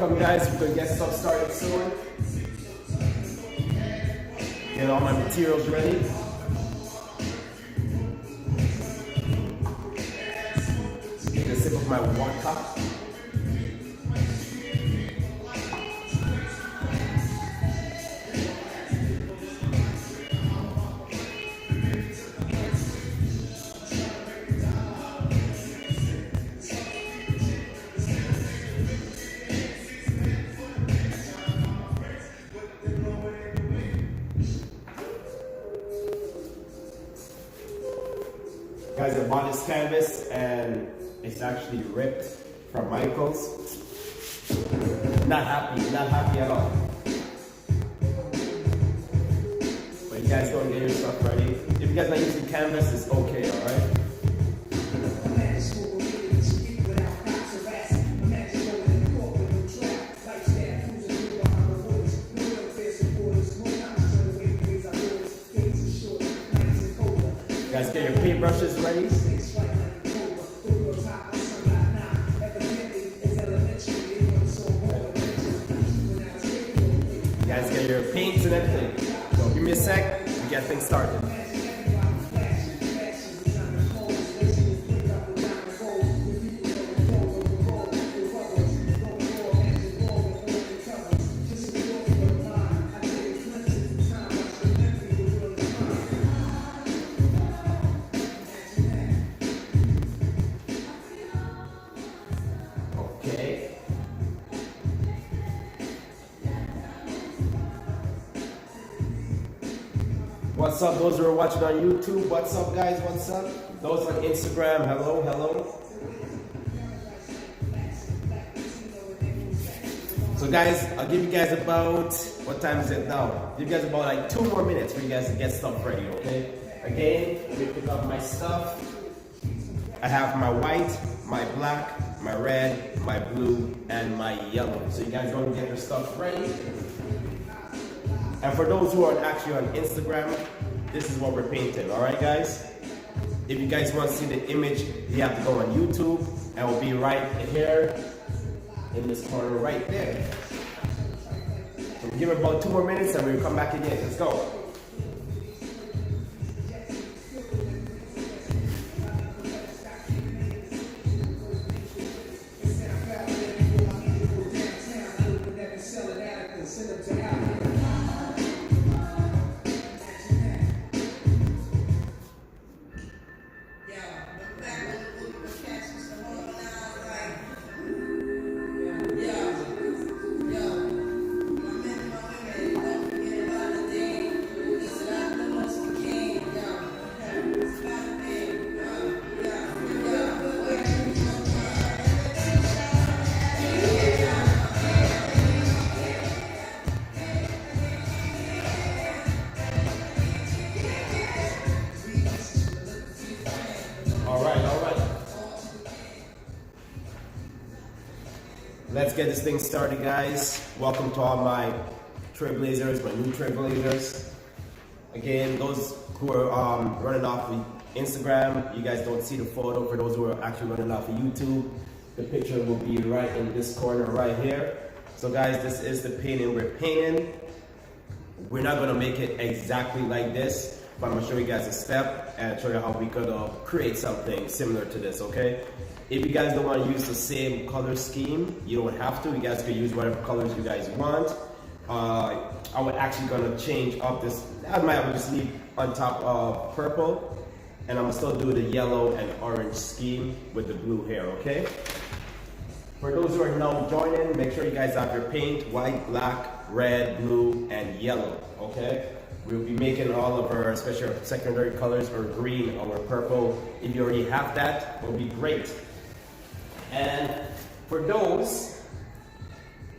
welcome guys. We're gonna get stuff started soon. Get all my materials ready. Take a sip of my vodka. Guys, I bought this canvas and it's actually ripped from Michaels. Not happy at all. But you guys go and get your stuff ready. If you guys not using canvas, it's okay, alright? Guys, get your paintbrushes ready. Guys, get your paints and everything. So give me a sec to get things started. What's up, those who are watching on YouTube? What's up, guys? What's up? Those on Instagram, hello, hello. So guys, I'll give you guys about, what time is it now? I'll give you guys about like 2 more minutes for you guys to get stuff ready, okay? Again, let me pick up my stuff. I have my white, my black, my red, my blue, and my yellow. So you guys go and get your stuff ready. And for those who are actually on Instagram, this is what we're painting, all right, guys? If you guys want to see the image, you have to go on YouTube, and it will be right here in this corner right there. So we'll give it about 2 more minutes, and we'll come back again. Let's go. Let's get this thing started, guys. Welcome to all my trailblazers, my new trailblazers. Again, those who are running off of Instagram, you guys don't see the photo. For those who are actually running off of YouTube, the picture will be right in this corner right here. So guys, this is the painting we're painting. We're not gonna make it exactly like this, but I'm gonna show you guys a step and show you how we could create something similar to this, okay? If you guys don't want to use the same color scheme, you don't have to. You guys can use whatever colors you guys want. I would actually gonna change up this. I might just leave on top of purple, and I'm gonna still do the yellow and orange scheme with the blue here, okay? For those who are now joining, make sure you guys have your paint, white, black, red, blue, and yellow, okay? We'll be making all of our special secondary colors or green or purple. If you already have that, it will be great. And for those,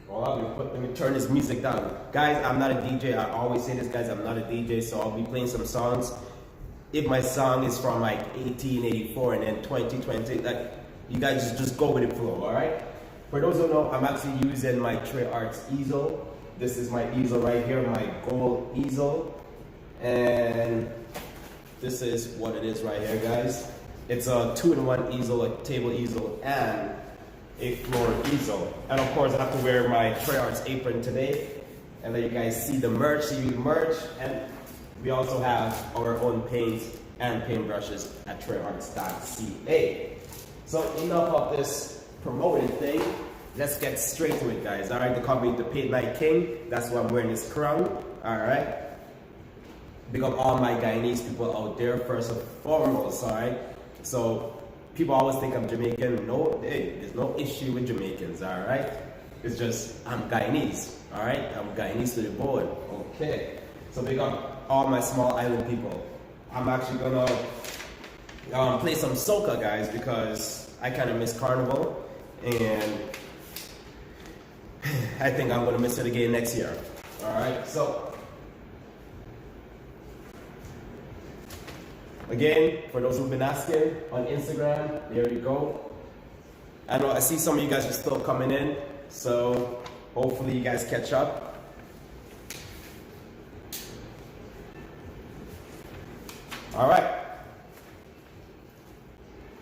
let me turn this music down. Guys, I'm not a DJ. I always say this, guys, I'm not a DJ, so I'll be playing some songs. If my song is from like 1884 and then 2020, like, you guys just go with the flow, all right? For those who know, I'm actually using my Trey Arts easel. This is my easel right here, my gold easel. And this is what it is right here, guys. It's a 2-in-1 easel, a table easel, and a floor easel. And of course, I have to wear my Trey Arts apron today and let you guys see the merch, and we also have our own paint and paintbrushes at trejarts.ca. So enough of this promoting thing. Let's get straight to it, guys. All right, they call me the Paint Night King. That's why I'm wearing this crown. All right. Big up all my Guyanese people out there, first and foremost. All right. So people always think I'm Jamaican. No, hey, there's no issue with Jamaicans. All right. It's just I'm Guyanese. All right. I'm Guyanese to the bone. Okay. So big up all my small island people. I'm actually gonna play some soca, guys, because I kind of miss Carnival, and I think I'm gonna miss it again next year. All right, so again, for those who've been asking on Instagram, there you go. I know I see some of you guys are still coming in, so hopefully you guys catch up. All right.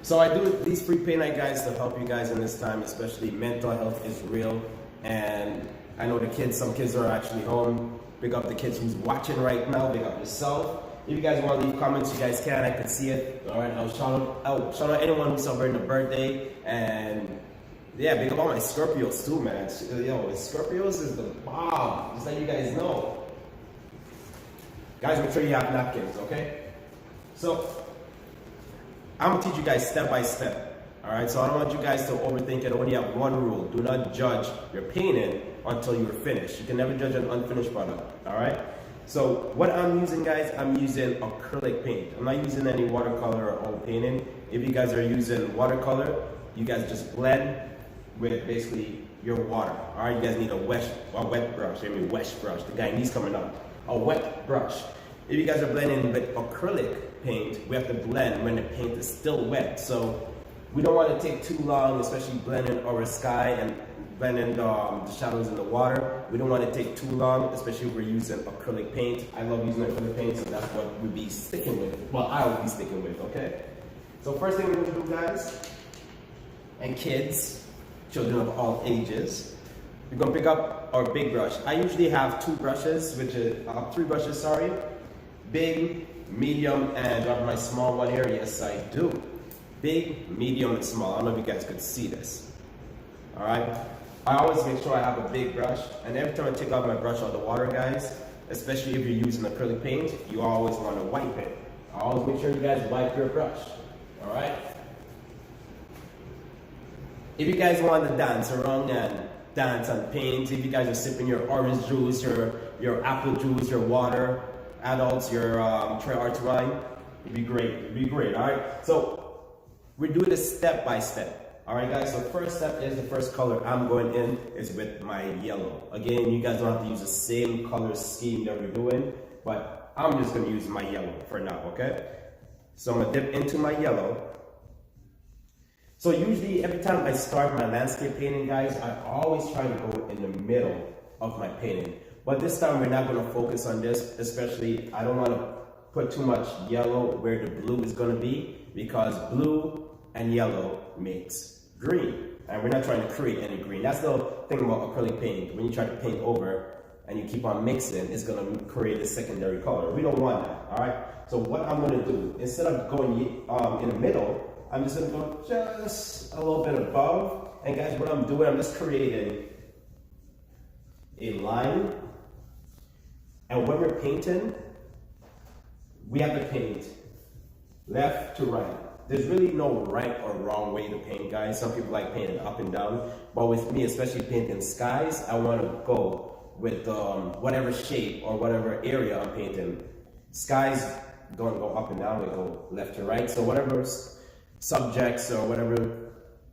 So I do these free paint night, guys, to help you guys in this time, especially mental health is real. And I know the kids, some kids are actually home. Big up the kids who's watching right now. Big up yourself. If you guys want to leave comments, you guys can. I can see it. All right. I'll shout out anyone who's celebrating a birthday. And yeah, big up all my Scorpios too, man. Yo, Scorpios is the bomb. Just let you guys know. Guys, make sure you have napkins, okay? So I'm gonna teach you guys step by step. All right, so I don't want you guys to overthink it. I only have one rule: do not judge your painting until you're finished. You can never judge an unfinished product. All right. So what I'm using, guys, I'm using acrylic paint. I'm not using any watercolor or oil painting. If you guys are using watercolor, you guys just blend with basically your water. All right, you guys need a wet brush. Wet brush. The Guyanese coming up. A wet brush. If you guys are blending with acrylic paint, we have to blend when the paint is still wet. So we don't want to take too long, especially blending our sky and blending the shadows in the water. We don't want to take too long, especially if we're using acrylic paint. I love using acrylic paint, so that's what we'll be sticking with. Well, I will be sticking with, okay? So first thing we're going to do, guys, and kids, children of all ages, we're going to pick up our big brush. I usually have three brushes, sorry. Big, medium, and do I have my small one here? Yes, I do. Big, medium, and small. I don't know if you guys could see this. All right. I always make sure I have a big brush, and every time I take out my brush out of the water, guys, especially if you're using acrylic paint, you always want to wipe it. I always make sure you guys wipe your brush. All right. If you guys want to dance around and dance and paint, if you guys are sipping your orange juice, your apple juice, your water, adults, your Trey Arts wine, it'd be great. It'd be great. All right. So we're doing this step by step. All right, guys. So first step is the first color I'm going in is with my yellow. Again, you guys don't have to use the same color scheme that we're doing, but I'm just going to use my yellow for now. Okay. So I'm gonna dip into my yellow. So usually every time I start my landscape painting, guys, I always try to go in the middle of my painting. But this time we're not going to focus on this, especially I don't want to put too much yellow where the blue is going to be, because blue and yellow makes green. And we're not trying to create any green. That's the thing about acrylic paint. When you try to paint over and you keep on mixing, it's going to create a secondary color. We don't want that, all right? So what I'm going to do, instead of going in the middle, I'm just going to go just a little bit above. And guys, what I'm doing, I'm just creating a line. And when we're painting, we have to paint left to right. There's really no right or wrong way to paint, guys. Some people like painting up and down. But with me, especially painting skies, I want to go with whatever shape or whatever area I'm painting. Skies don't go up and down, they go left to right. So whatever subjects or whatever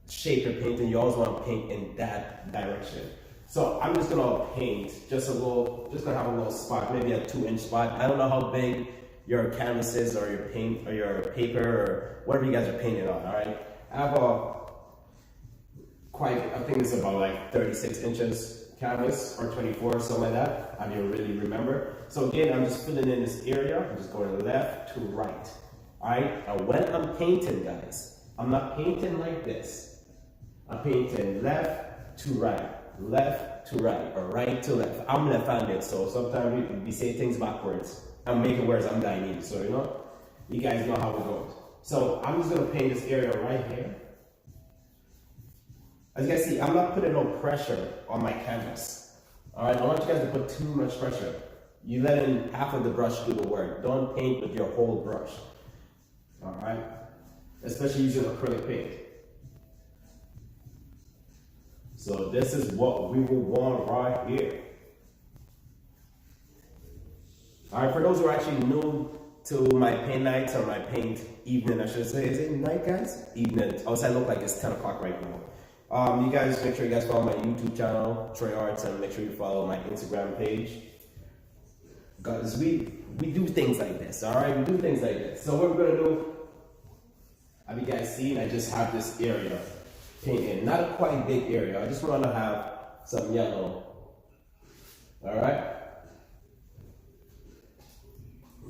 shape you're painting, you always want to paint in that direction. So I'm just gonna paint just gonna have a little spot, maybe a 2-inch spot. I don't know how big your canvas is or your paint or your paper or whatever you guys are painting on, all right? I have I think it's about like 36 inches canvas or 24, something like that. I don't really remember. So again, I'm just filling in this area. I'm just going left to right, all right? Now when I'm painting, guys, I'm not painting like this. I'm painting left to right, left to right, or right to left. I'm left-handed, so sometimes we say things backwards. I'm making words, I'm Guyanese, so you know, you guys know how it goes. So I'm just gonna paint this area right here. As you guys see, I'm not putting no pressure on my canvas. All right, I don't want you guys to put too much pressure. You let in half of the brush do the work. Don't paint with your whole brush. All right, especially using acrylic paint. So this is what we will want right here. All right, for those who are actually new to my paint nights or my paint evening, I should say. Is it night, guys? Evening. Also, I look like it's 10 o'clock right now. You guys, make sure you guys follow my YouTube channel, Troy Arts, and make sure you follow my Instagram page. Guys, we do things like this, all right? We do things like this. So what we're gonna do, have you guys seen? I just have this area painted, not a quite big area. I just want to have some yellow. All right,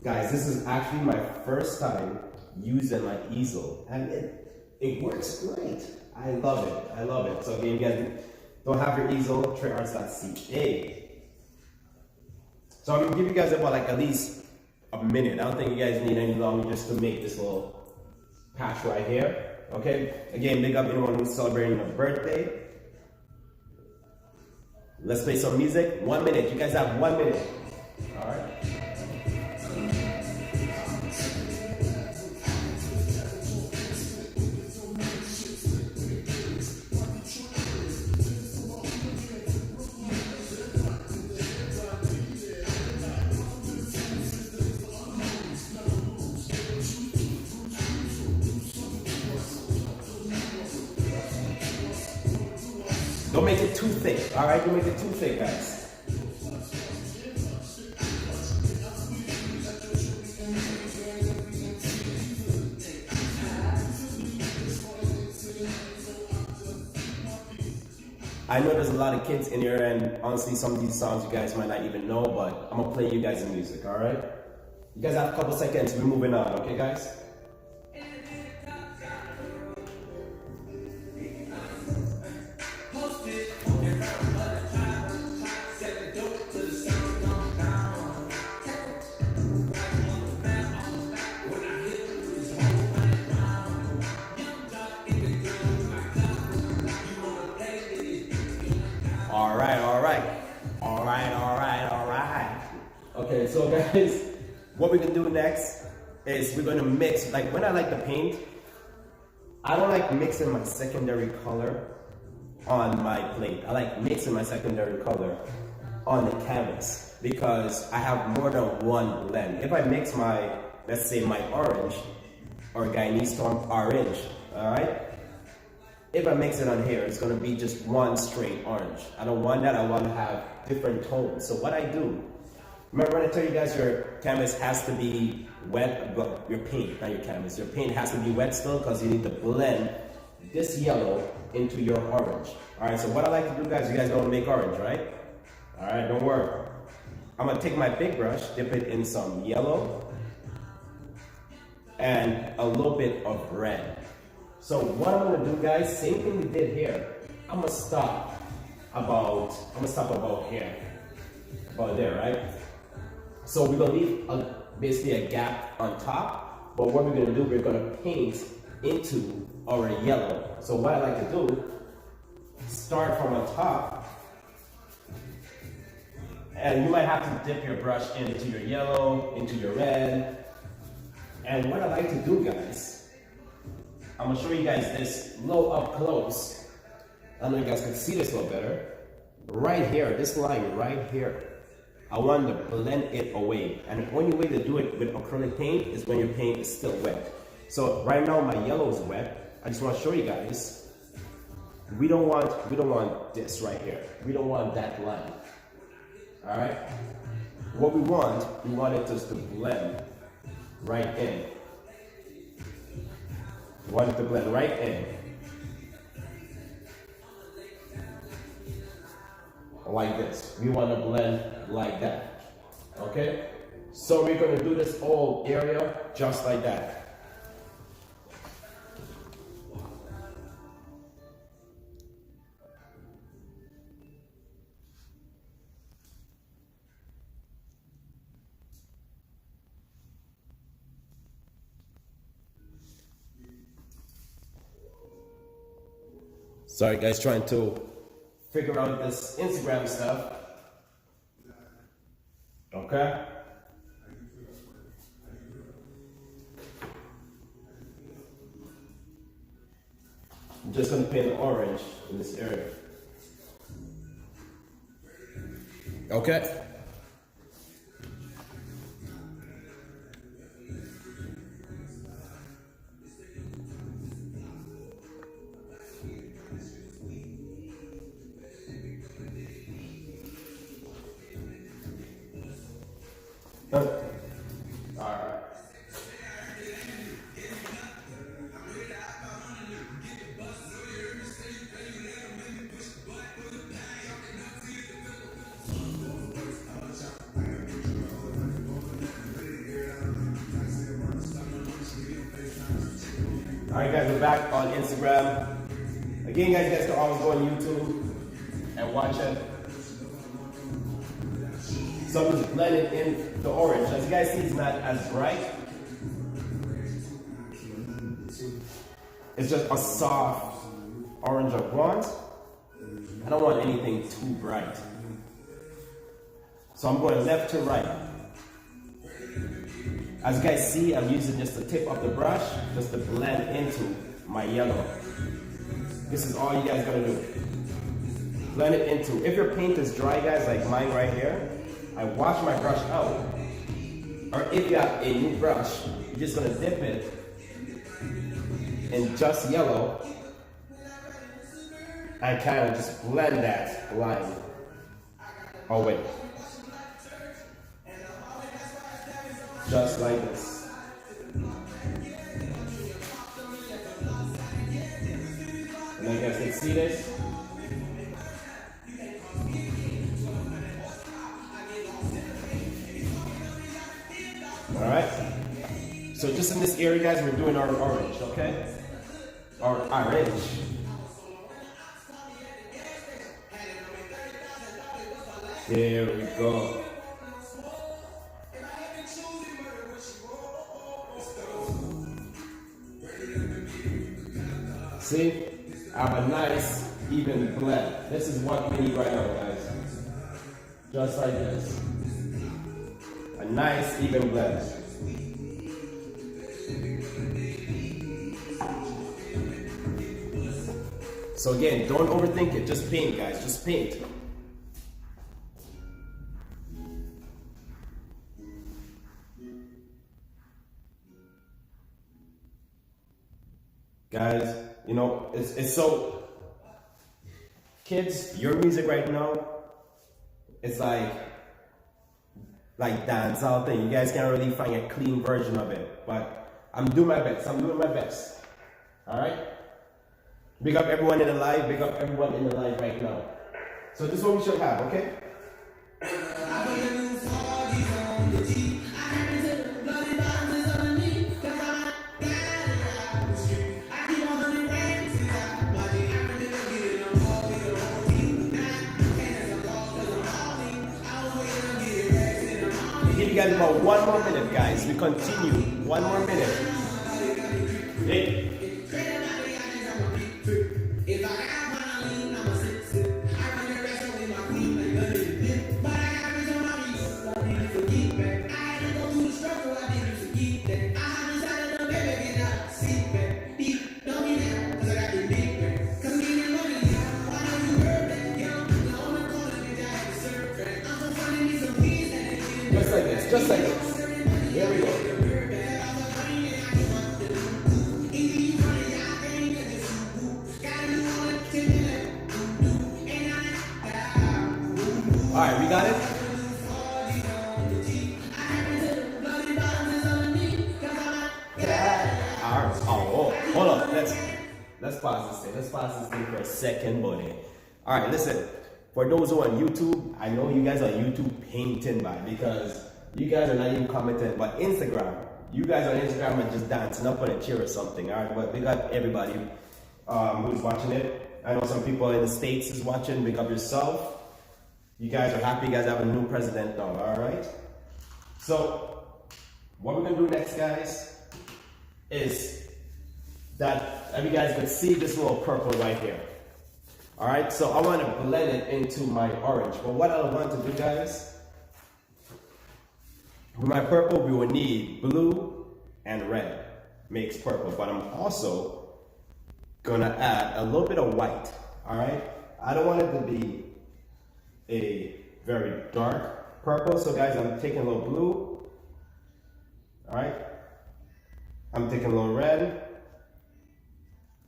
guys, this is actually my first time using my easel, and it works great. I love it. I love it. So again, you guys don't have your easel, TroyArts.ca. So I'm gonna give you guys about like at least a minute. I don't think you guys need any longer just to make this little patch right here. Okay. Again, big up anyone who's celebrating a birthday. Let's play some music. 1 minute. You guys have 1 minute. All right. Don't make it too thick, all right? Don't make it too thick, guys. I know there's a lot of kids in here, and honestly, some of these songs you guys might not even know, but I'm gonna play you guys the music, all right? You guys have a couple seconds, we're moving on, okay, guys? All right. Okay, so guys, what we're gonna do next is we're gonna mix, like when I like to paint, I don't like mixing my secondary color on my plate. I like mixing my secondary color on the canvas because I have more than one blend. If I mix my, let's say my orange or Guyanese Storm orange, all right? If I mix it on here, it's gonna be just one straight orange. I don't want that, I wanna have different tones. So what I do, remember when I tell you guys your canvas has to be wet, well, your paint, not your canvas, your paint has to be wet still because you need to blend this yellow into your orange. All right, so what I like to do, guys, you guys don't make orange, right? All right, don't worry. I'm gonna take my big brush, dip it in some yellow and a little bit of red. So what I'm gonna do, guys, same thing we did here. I'm gonna stop about here, about there, right? So we're gonna leave basically a gap on top, but what we're gonna do, we're gonna paint into our yellow. So what I like to do, start from on top, and you might have to dip your brush into your yellow, into your red. And what I like to do, guys, I'm gonna show you guys this low up close. I know you guys can see this a little better. Right here, this line right here, I want to blend it away. And the only way to do it with acrylic paint is when your paint is still wet. So right now my yellow is wet. I just want to show you guys, we don't want this right here. We don't want that line. All right. What we want it just to blend right in. We want it to blend right in. Like this. We want to blend like that. Okay? So we're going to do this whole area just like that. Sorry guys, trying to figure out this Instagram stuff. Okay. I'm just gonna paint orange in this area. Okay. Alright. Alright guys, we're back on Instagram. Again guys, you guys can always go on YouTube and watch it. So I'm just blending in the orange. As you guys see, it's not as bright. It's just a soft orange I want. I don't want anything too bright. So I'm going left to right. As you guys see, I'm using just the tip of the brush just to blend into my yellow. This is all you guys gotta do. Blend it into. If your paint is dry, guys, like mine right here, I wash my brush out. Or if you have a new brush, you're just gonna dip it in just yellow and kind of just blend that line away. Just like this. And you guys can see this. Alright? So just in this area, guys, we're doing our orange, okay? Our orange. There we go. See? I have a nice, even blend. This is what we need right now, guys. Just like this. A nice, even blend. So again, don't overthink it. Just paint, guys. Just paint. Guys, you know, it's so... Kids, your music right now, it's like dancehall thing. You guys can't really find a clean version of it. But I'm doing my best. I'm doing my best. Alright? Big up everyone in the live. Big up everyone in the live right now. So this is what we should have, okay? Give you guys about 1 more minute, guys. We continue. 1 more minute. Hey. Just like this. There we go. Alright, we got it? Alright. Oh, hold on. Let's pause this thing. Let's pause this thing for a second, buddy. Alright, listen. For those who are on YouTube, I know you guys are YouTube painting by because you guys are not even commenting, but Instagram, you guys on Instagram are just dancing up on a chair or something. All right, but we got everybody who's watching it. I know some people in the States is watching. Big up yourself. You guys are happy. You guys have a new president now. All right. So what we're gonna do next, guys, is that you guys can see this little purple right here. All right, so I want to blend it into my orange. But what I want to do, guys, for my purple, we will need blue and red. Makes purple, but I'm also gonna add a little bit of white. All right, I don't want it to be a very dark purple, so guys, I'm taking a little blue. All right, I'm taking a little red,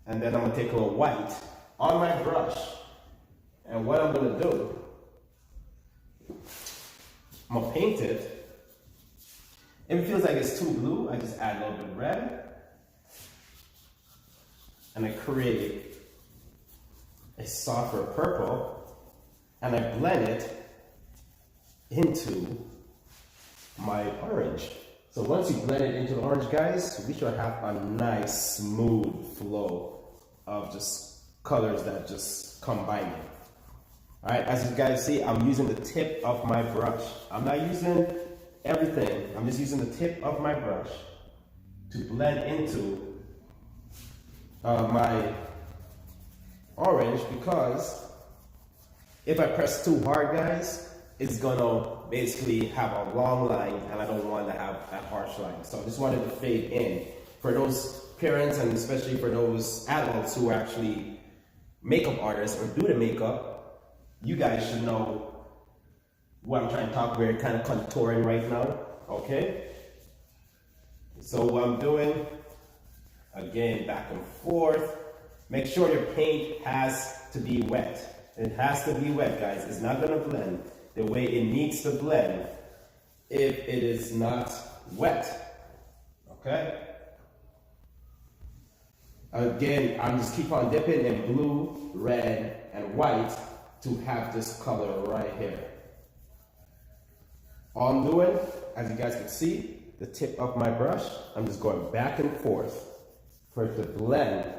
and then I'm gonna take a little white on my brush. And what I'm gonna do, I'm gonna paint it. If it feels like it's too blue, I just add a little bit of red. And I create a softer purple. And I blend it into my orange. So once you blend it into the orange, guys, we should have a nice smooth flow of just colors that just combine. All right, as you guys see, I'm using the tip of my brush. I'm not using everything. I'm just using the tip of my brush to blend into my orange, because if I press too hard, guys, it's gonna basically have a long line, and I don't want to have a harsh line. So I just wanted to fade in. For those parents, and especially for those adults who are actually makeup artists or do the makeup, you guys should know what I'm trying to talk. We're kind of contouring right now, okay? So what I'm doing, again, back and forth. Make sure your paint has to be wet. It has to be wet, guys. It's not gonna blend the way it needs to blend if it is not wet, okay? Again, I'm just keep on dipping in blue, red, and white to have this color right here. All I'm doing, as you guys can see, the tip of my brush, I'm just going back and forth for it to blend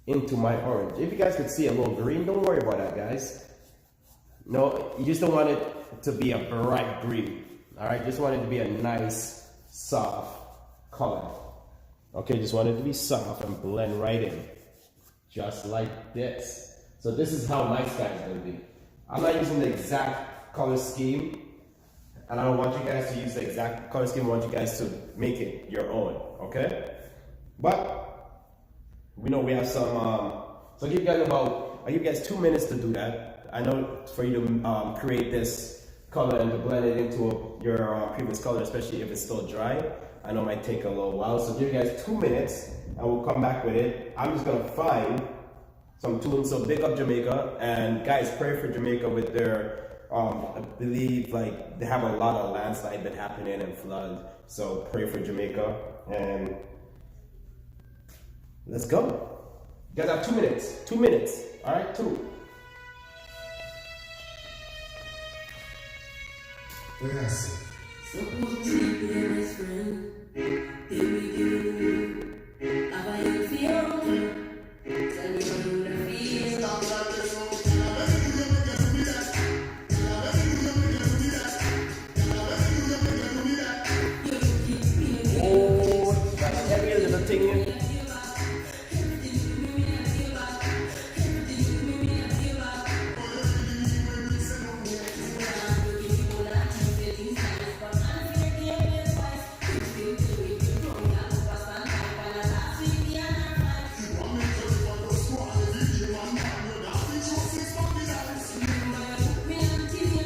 into my orange. If you guys can see a little green, don't worry about that, guys. No, you just don't want it to be a bright green. All right, just want it to be a nice, soft color. Okay, just want it to be soft and blend right in, just like this. So this is how my sky is gonna be. I'm not using the exact color scheme, and I don't want you guys to use the exact color scheme. I want you guys to make it your own, okay? But we know we have some, so I give you guys 2 minutes to do that. I know for you to create this color and to blend it into your previous color, especially if it's still dry. I know it might take a little while, so give you guys 2 minutes and we'll come back with it. I'm just gonna find some tunes, so big up Jamaica, and guys, pray for Jamaica with their, I believe like they have a lot of landslide that happening and flood, so pray for Jamaica, and let's go. You guys have 2 minutes, 2 minutes, all right, 2.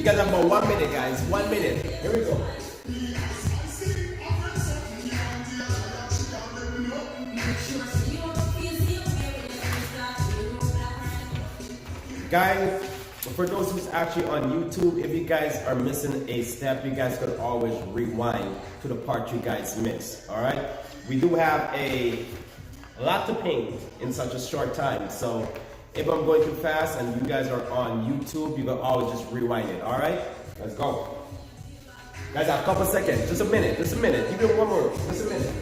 You guys have about 1 minute, guys. 1 minute. Here we go. Guys, for those who's actually on YouTube, if you guys are missing a step, you guys could always rewind to the part you guys missed. All right? We do have a lot to paint in such a short time, so if I'm going too fast and you guys are on YouTube, you can always just rewind it, all right? Let's go. Guys, a couple seconds, just a minute, Give me one more, just a minute.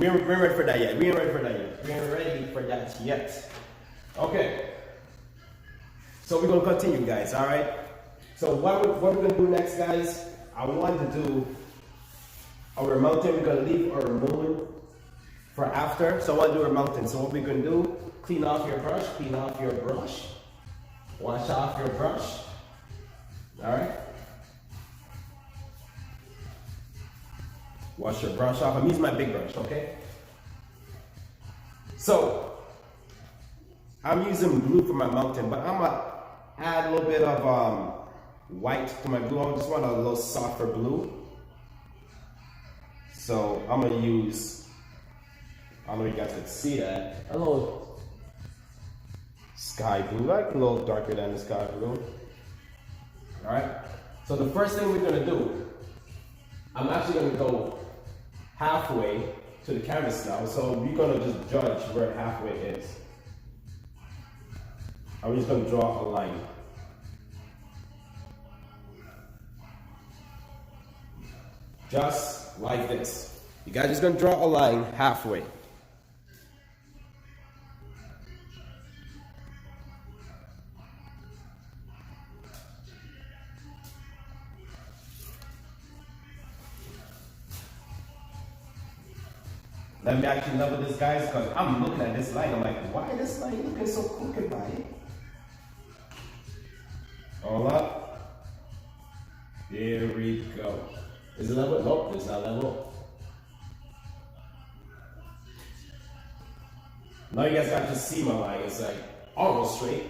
We ain't ready for that yet. We ain't ready for that yet. We ain't ready for that yet. Okay. So we're gonna continue, guys. All right. So what we're gonna do next, guys? I want to do our mountain. We're gonna leave our moon for after. So I want to do our mountain. So what we're gonna do? Clean off your brush. Clean off your brush. Wash off your brush. All right. Wash your brush off. I'm using my big brush, okay? So, I'm using blue for my mountain, but I'm gonna add a little bit of white to my blue. I just want a little softer blue. So, I'm gonna use, I don't know if you guys can see that, a little sky blue, like a little darker than the sky blue. All right? So, the first thing we're gonna do, I'm actually gonna go halfway to the canvas now, so we're gonna just judge where halfway is. I'm just gonna draw a line. Just like this. You guys just gonna draw a line halfway. Let me actually level this, guys, because I'm looking at this line. I'm like, why is this line looking so crooked by it? All up. There we go. Is it level? Nope, it's not level. Now you guys got to see my line. It's like almost straight.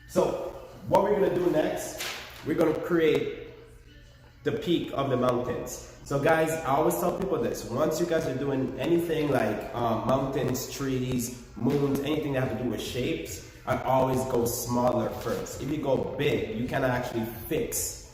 So what we're gonna do next, we're gonna create the peak of the mountains. So guys, I always tell people this, once you guys are doing anything like mountains, trees, moons, anything that have to do with shapes, I always go smaller first. If you go big, you cannot actually fix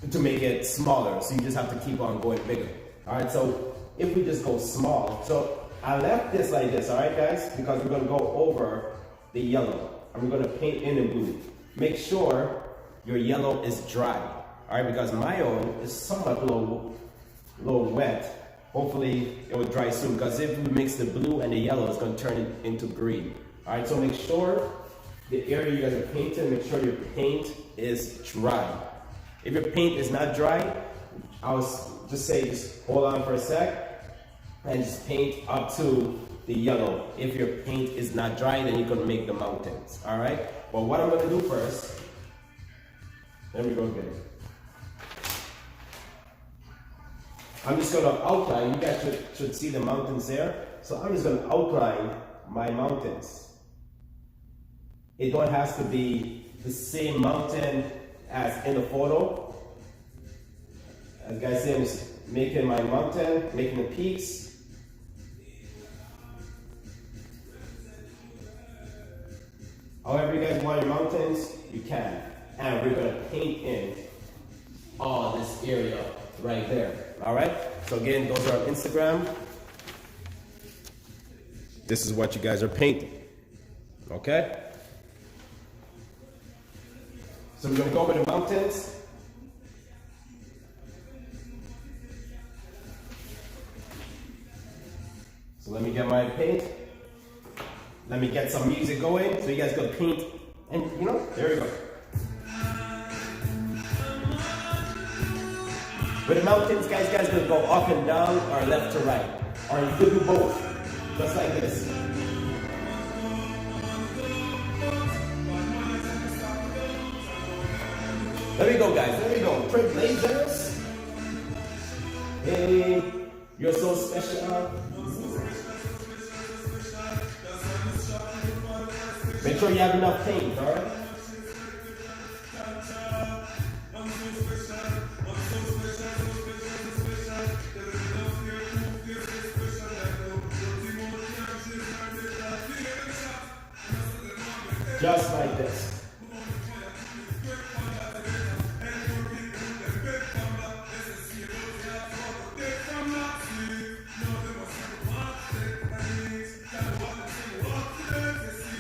to make it smaller, so you just have to keep on going bigger. All right, so if we just go small, so I left this like this, all right guys, because we're gonna go over the yellow, and we're gonna paint in the blue. Make sure your yellow is dry. All right, because my own is somewhat a little wet. Hopefully it will dry soon, because if we mix the blue and the yellow, it's going to turn it into green. All right, so make sure the area you guys are painting, make sure your paint is dry. If your paint is not dry, I would just say just hold on for a sec and just paint up to the yellow. If your paint is not dry, then you're going to make the mountains. All right, but what I'm going to do first, let me go get it. I'm just going to outline, you guys should see the mountains there. So I'm just going to outline my mountains. It don't have to be the same mountain as in the photo. As guys say, I'm just making my mountain, making the peaks. However you guys want your mountains, you can. And we're going to paint in all this area right there. All right, so again, those are on Instagram. This is what you guys are painting, okay? So we're gonna go over the mountains. So let me get my paint. Let me get some music going so you guys can paint, and you know, there we go. With the mountains, guys gonna go up and down or left to right. Or you could do both, just like this. There we go, guys, there we go. Trailblazers. Hey, you're so special. Make sure you have enough paint, all right? Just like this.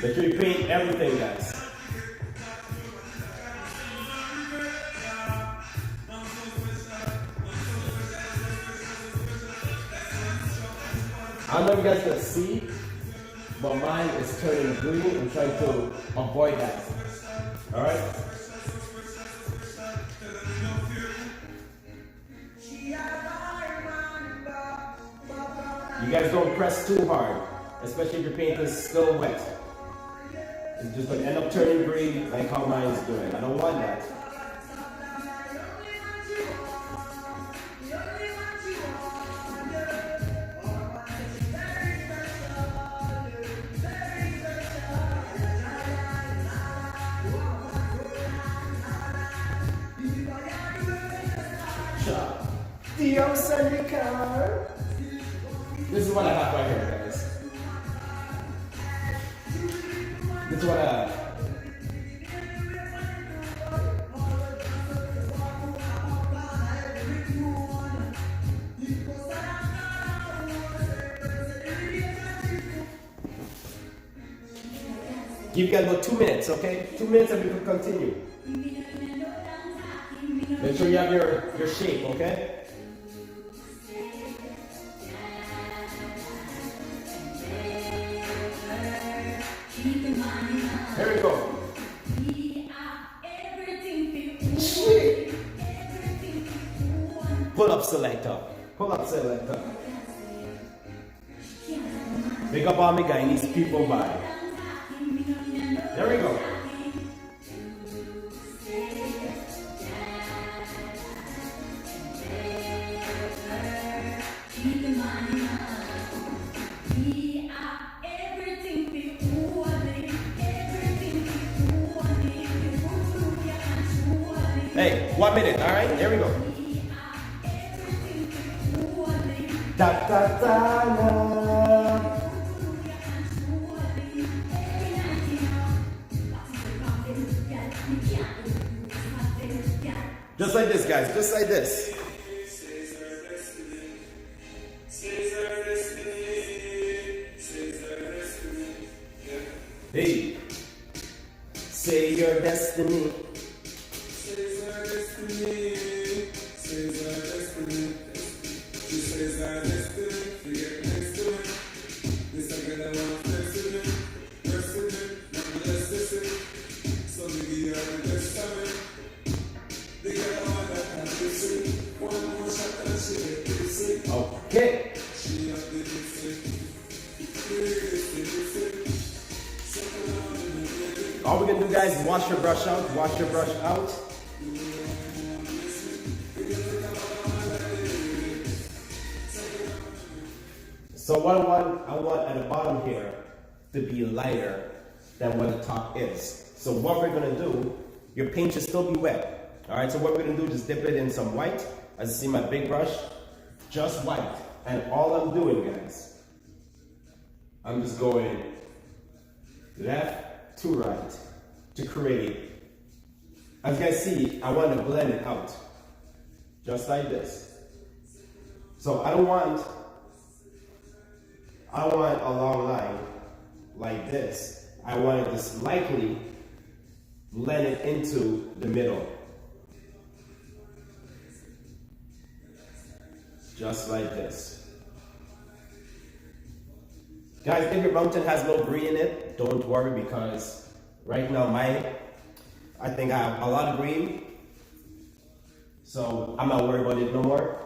Make sure you paint everything, guys. know if you guys can see, but mine is turning green. I'm trying to avoid that. All right. You guys don't press too hard, especially if your paint is still wet. It's just going to end up turning green like how mine is doing. I don't want that. Dios and the car. This is what I have right here, guys. This is what I have. Give you guys about 2 minutes, okay? 2 minutes and we can continue. Make sure you have your shape, okay? Here we go. Pull up selector. Pull up selector. Big up all my Guyanese people by. There we go. Hey, 1 minute, all right? There we go. Da da da da. Just like this, guys. Just like this. Hey, say your destiny. Okay. All we're gonna do, guys, is wash your brush out. Wash your brush out. So what I want at the bottom here to be lighter than what the top is. So what we're gonna do, your paint should still be wet. All right, so what we're gonna do is just dip it in some white. As you see my big brush, just white. And all I'm doing, guys, I'm just going left to right to create. As you guys see, I want to blend it out. Just like this. So I don't want a long line like this. I want it to slightly blend it into the middle. Just like this. Guys, if your mountain has no green in it, don't worry, because right now I think I have a lot of green. So I'm not worried about it no more.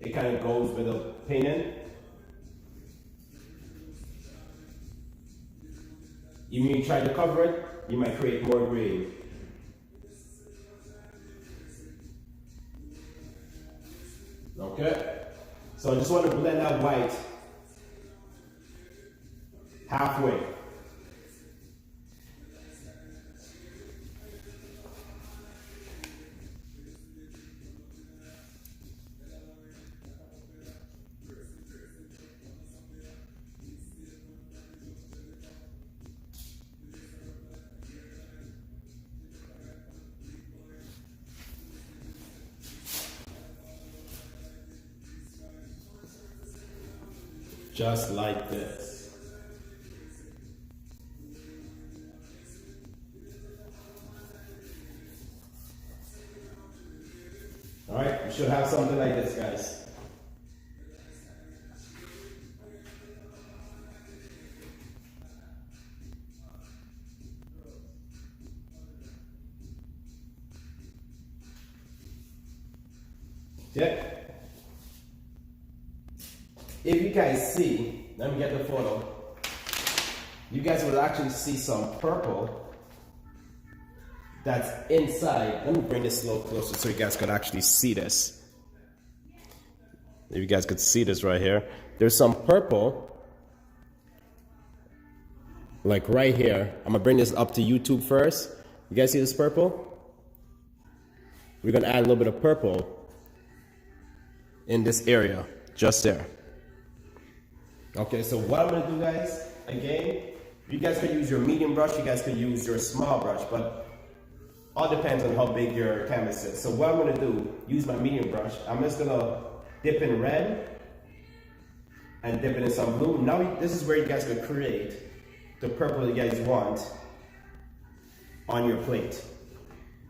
It kind of goes with the painting. Even if you try to cover it, you might create more green. Okay? So I just want to blend that white halfway. Just like this. All right, you should have something like this, guys. Yeah. If you guys see, let me get the photo. You guys will actually see some purple that's inside. Let me bring this a little closer so you guys could actually see this. If you guys could see this right here. There's some purple, like right here. I'm gonna bring this up to YouTube first. You guys see this purple? We're gonna add a little bit of purple in this area, just there. Okay, so what I'm gonna do, guys, again, you guys could use your medium brush, you guys could use your small brush, but all depends on how big your canvas is. So what I'm gonna do, use my medium brush, I'm just gonna dip in red and dip it in some blue. Now this is where you guys could create the purple you guys want on your plate.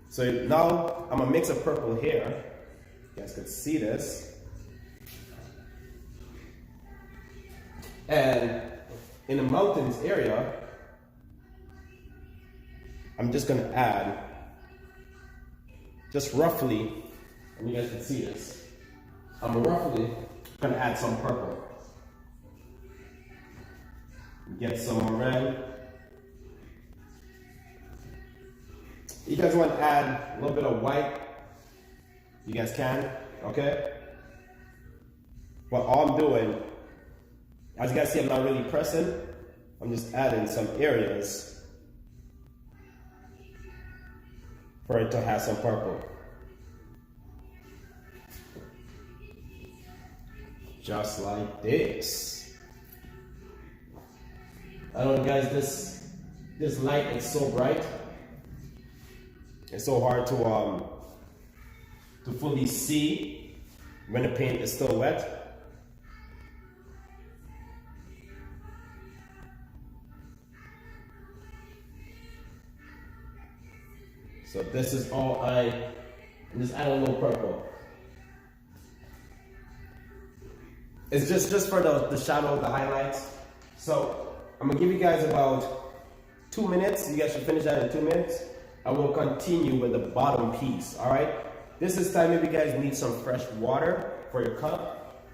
So now I'm gonna mix a purple here. You guys could see this. And in the mountains area, I'm just gonna add, just roughly, and you guys can see this, I'm roughly gonna add some purple. Get some red. You guys want to add a little bit of white, you guys can, okay? But all I'm doing, as you guys see, I'm not really pressing. I'm just adding some areas for it to have some purple. Just like this. I don't know, guys, this light is so bright. It's so hard to fully see when the paint is still wet. So this is all I'm just add a little purple. It's just for the shadow, the highlights. So I'm gonna give you guys about 2 minutes. You guys should finish that in 2 minutes. I will continue with the bottom piece, all right? This is time if you guys need some fresh water for your cup,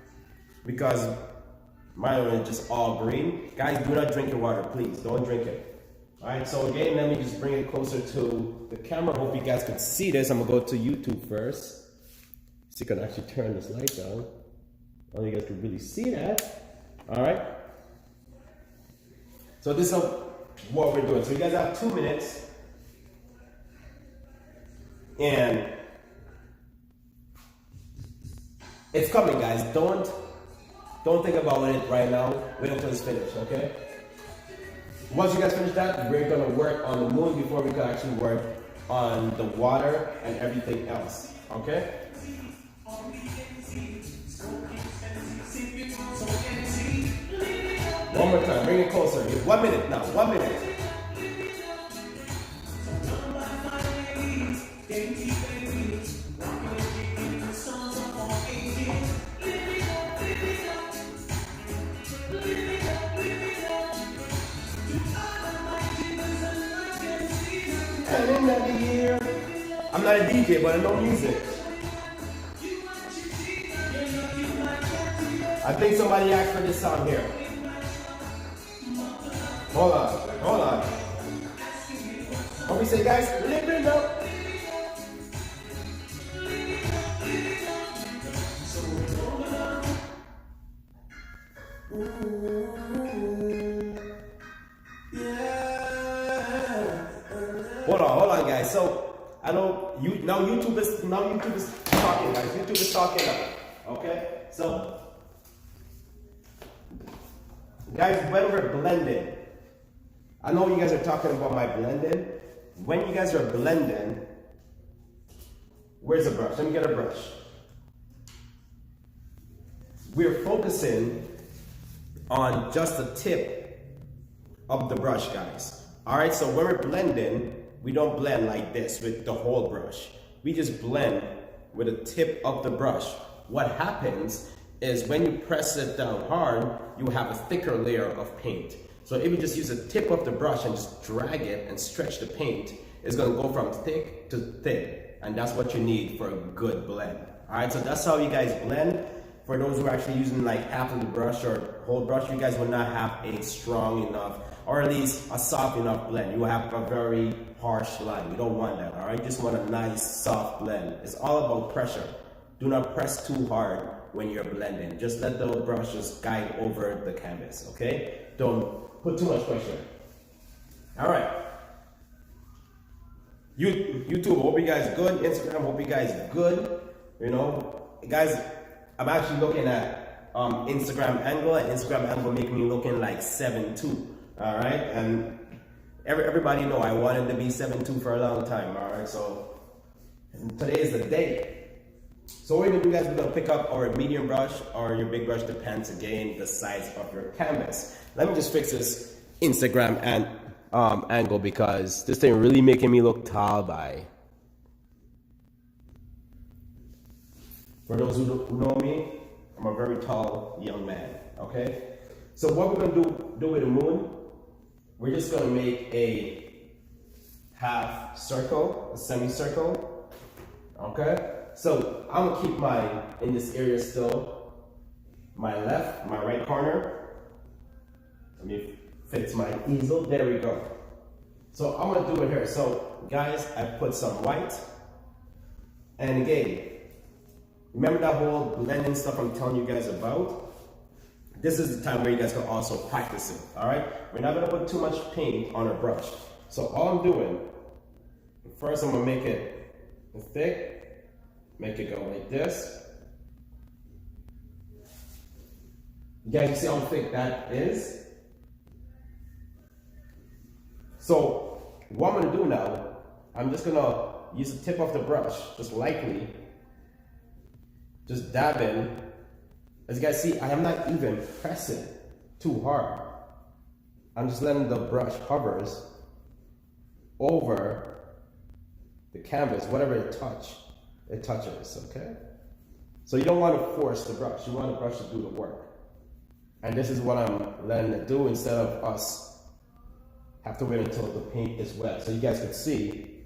because mine is just all green. Guys, do not drink your water, please. Don't drink it. All right, so again, let me just bring it closer to the camera. Hope you guys can see this. I'm gonna go to YouTube first. So you can actually turn this light down. I don't know if you guys can really see that. All right. So this is what we're doing. So you guys have 2 minutes. And it's coming, guys. Don't think about it right now. Wait until it's finished, okay? Once you guys finish that, we're gonna work on the moon before we can actually work on the water and everything else, okay? One more time, bring it closer. 1 minute now, 1 minute. I'm not a DJ, but I know music. I think somebody asked for this song here. Hold on. What we say, guys? Live it up. Hold on, guys. So I know now YouTube is talking, guys. YouTube is talking now. Okay, so guys, when we're blending, I know you guys are talking about my blending. When you guys are blending, where's the brush? Let me get a brush. We're focusing on just the tip of the brush, guys. All right, so when we're blending, we don't blend like this with the whole brush. We just blend with the tip of the brush. What happens is when you press it down hard, you have a thicker layer of paint. So if you just use the tip of the brush and just drag it and stretch the paint, it's gonna go from thick to thin. And that's what you need for a good blend. All right, so that's how you guys blend. For those who are actually using like half of the brush or whole brush, you guys will not have a strong enough, or at least a soft enough blend. You will have a very harsh line. You don't want that, all right? You just want a nice soft blend. It's all about pressure. Do not press too hard when you're blending. Just let the brush just guide over the canvas, okay? Don't put too much pressure. All right. YouTube, hope you guys good. Instagram, hope you guys good. You know, guys, I'm actually looking at Instagram angle, and Instagram angle making me looking like 7'2". All right, and everybody know I wanted to be 7'2" for a long time. All right, so today is the day. So what we're gonna do, guys, we're gonna pick up our medium brush or your big brush, depends again the size of your canvas. Let me just fix this Instagram and angle because this thing really making me look tall by. For those who know me, I'm a very tall young man, okay? So what we're gonna do with the moon, we're just gonna make a half circle, a semicircle, okay? So I'm gonna keep mine in this area still, my right corner. Let me fix my easel, there we go. So I'm gonna do it here. So guys, I put some white, and again, remember that whole blending stuff I'm telling you guys about? This is the time where you guys can also practice it, all right? We're not gonna put too much paint on our brush. So all I'm doing, first I'm gonna make it thick, make it go like this. You guys see how thick that is? So what I'm gonna do now, I'm just gonna use the tip of the brush, just lightly, just dab in. As you guys see, I am not even pressing too hard. I'm just letting the brush hovers over the canvas, whatever it touches, okay? So you don't want to force the brush, you want the brush to do the work. And this is what I'm letting it do instead of us have to wait until the paint is wet. So you guys can see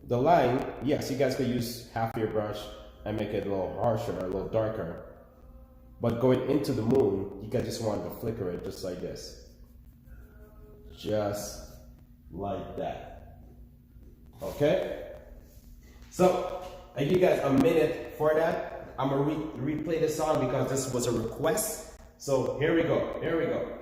the line. Yes, you guys could use half your brush and make it a little harsher, a little darker. But going into the moon, you guys just want to flicker it just like this. Just like that. Okay? So, I give you guys a minute for that. I'm gonna replay the song because this was a request. So here we go, here we go.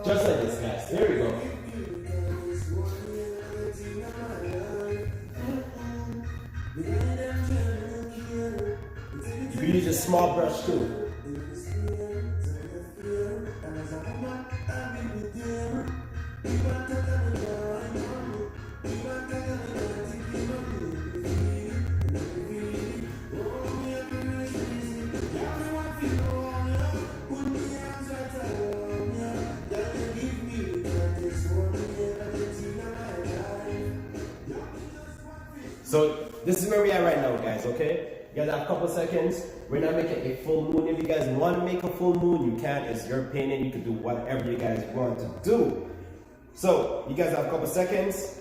Just like this, guys. There we go. You can use a small brush too. So this is where we are right now, guys, okay? You guys have a couple seconds. We're not making a full moon. If you guys want to make a full moon, you can. It's your painting. You can do whatever you guys want to do. So you guys have a couple seconds.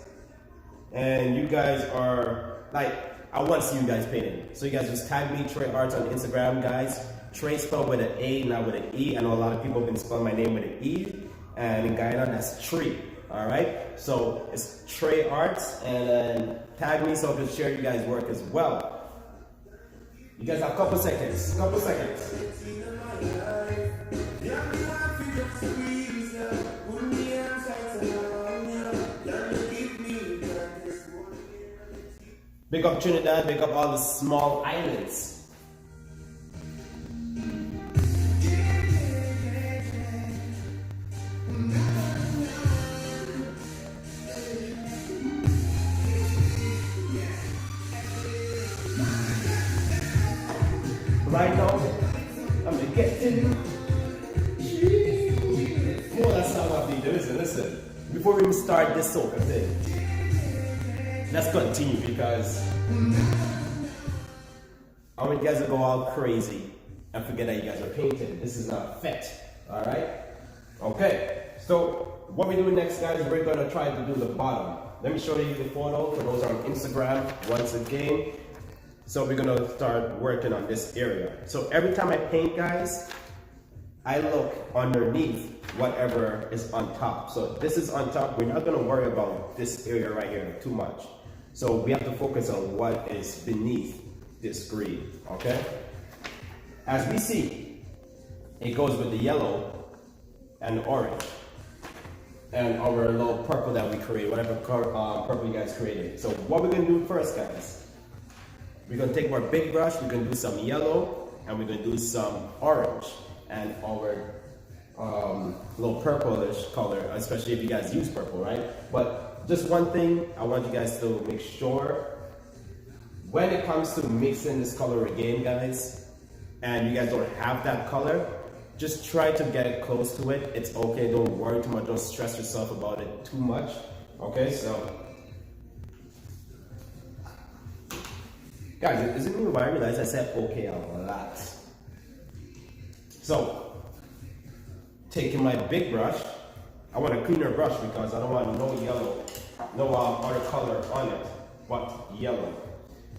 And you guys are, like, I want to see you guys painting. So you guys just tag me, Trey Arts on Instagram, guys. Trey spelled with an A, not with an E. I know a lot of people have been spelling my name with an E. And in Guyana, that's Tree. All right, so it's Trey Arts, and then tag me so I can share you guys' work as well. You guys have a couple seconds, Big up Trinidad, big up all the small islands. Right now, I'm gonna get in. Oh, that's not what we do, listen. Before we even start this soca thing. let's continue because I want you guys to go all crazy and forget that you guys are painting. This is not fit, all right? Okay, so what we're doing next, guys, we're gonna try to do the bottom. Let me show you the photo for those on Instagram once again. So we're gonna start working on this area. So every time I paint, guys, I look underneath whatever is on top. So this is on top. We're not gonna worry about this area right here too much. So we have to focus on what is beneath this green, okay? As we see, it goes with the yellow and the orange and our little purple that we create, whatever purple you guys created. So what we're gonna do first, guys, we're gonna take our big brush, we're gonna do some yellow, and we're gonna do some orange and our little purplish color, especially if you guys use purple, right? But just one thing I want you guys to make sure, when it comes to mixing this color again, guys, and you guys don't have that color, just try to get it close to it. It's okay, don't worry too much, don't stress yourself about it too much, okay? So, guys, isn't it why I realized I said okay a lot? So, taking my big brush, I want a cleaner brush because I don't want no yellow, no other color on it, but yellow.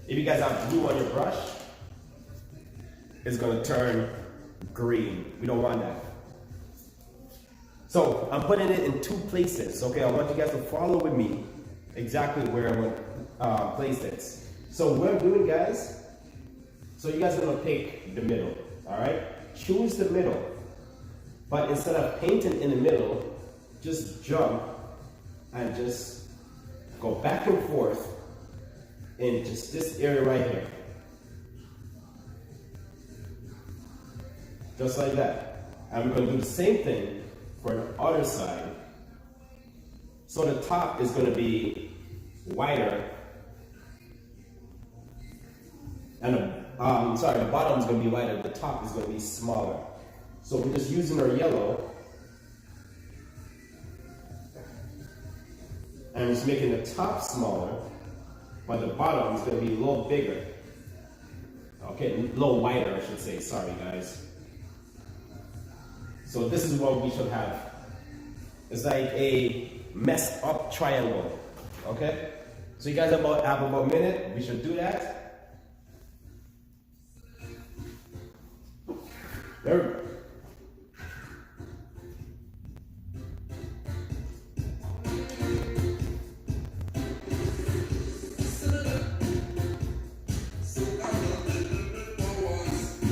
If you guys have blue on your brush, it's gonna turn green. We don't want that. So I'm putting it in two places, okay? I want you guys to follow with me exactly where I'm gonna place this. So what I'm doing, guys, so you guys are gonna pick the middle, all right? Choose the middle, but instead of painting in the middle, just jump and just go back and forth in just this area right here. Just like that. And we're going to do the same thing for the other side. So the top is going to be wider. And the bottom is going to be wider. The top is going to be smaller. So we're just using our yellow. And we're just making the top smaller, but the bottom is going to be a little bigger. Okay, a little wider, I should say. Sorry, guys. So this is what we should have. It's like a messed up triangle. Okay? So you guys have about a minute. We should do that. There we go.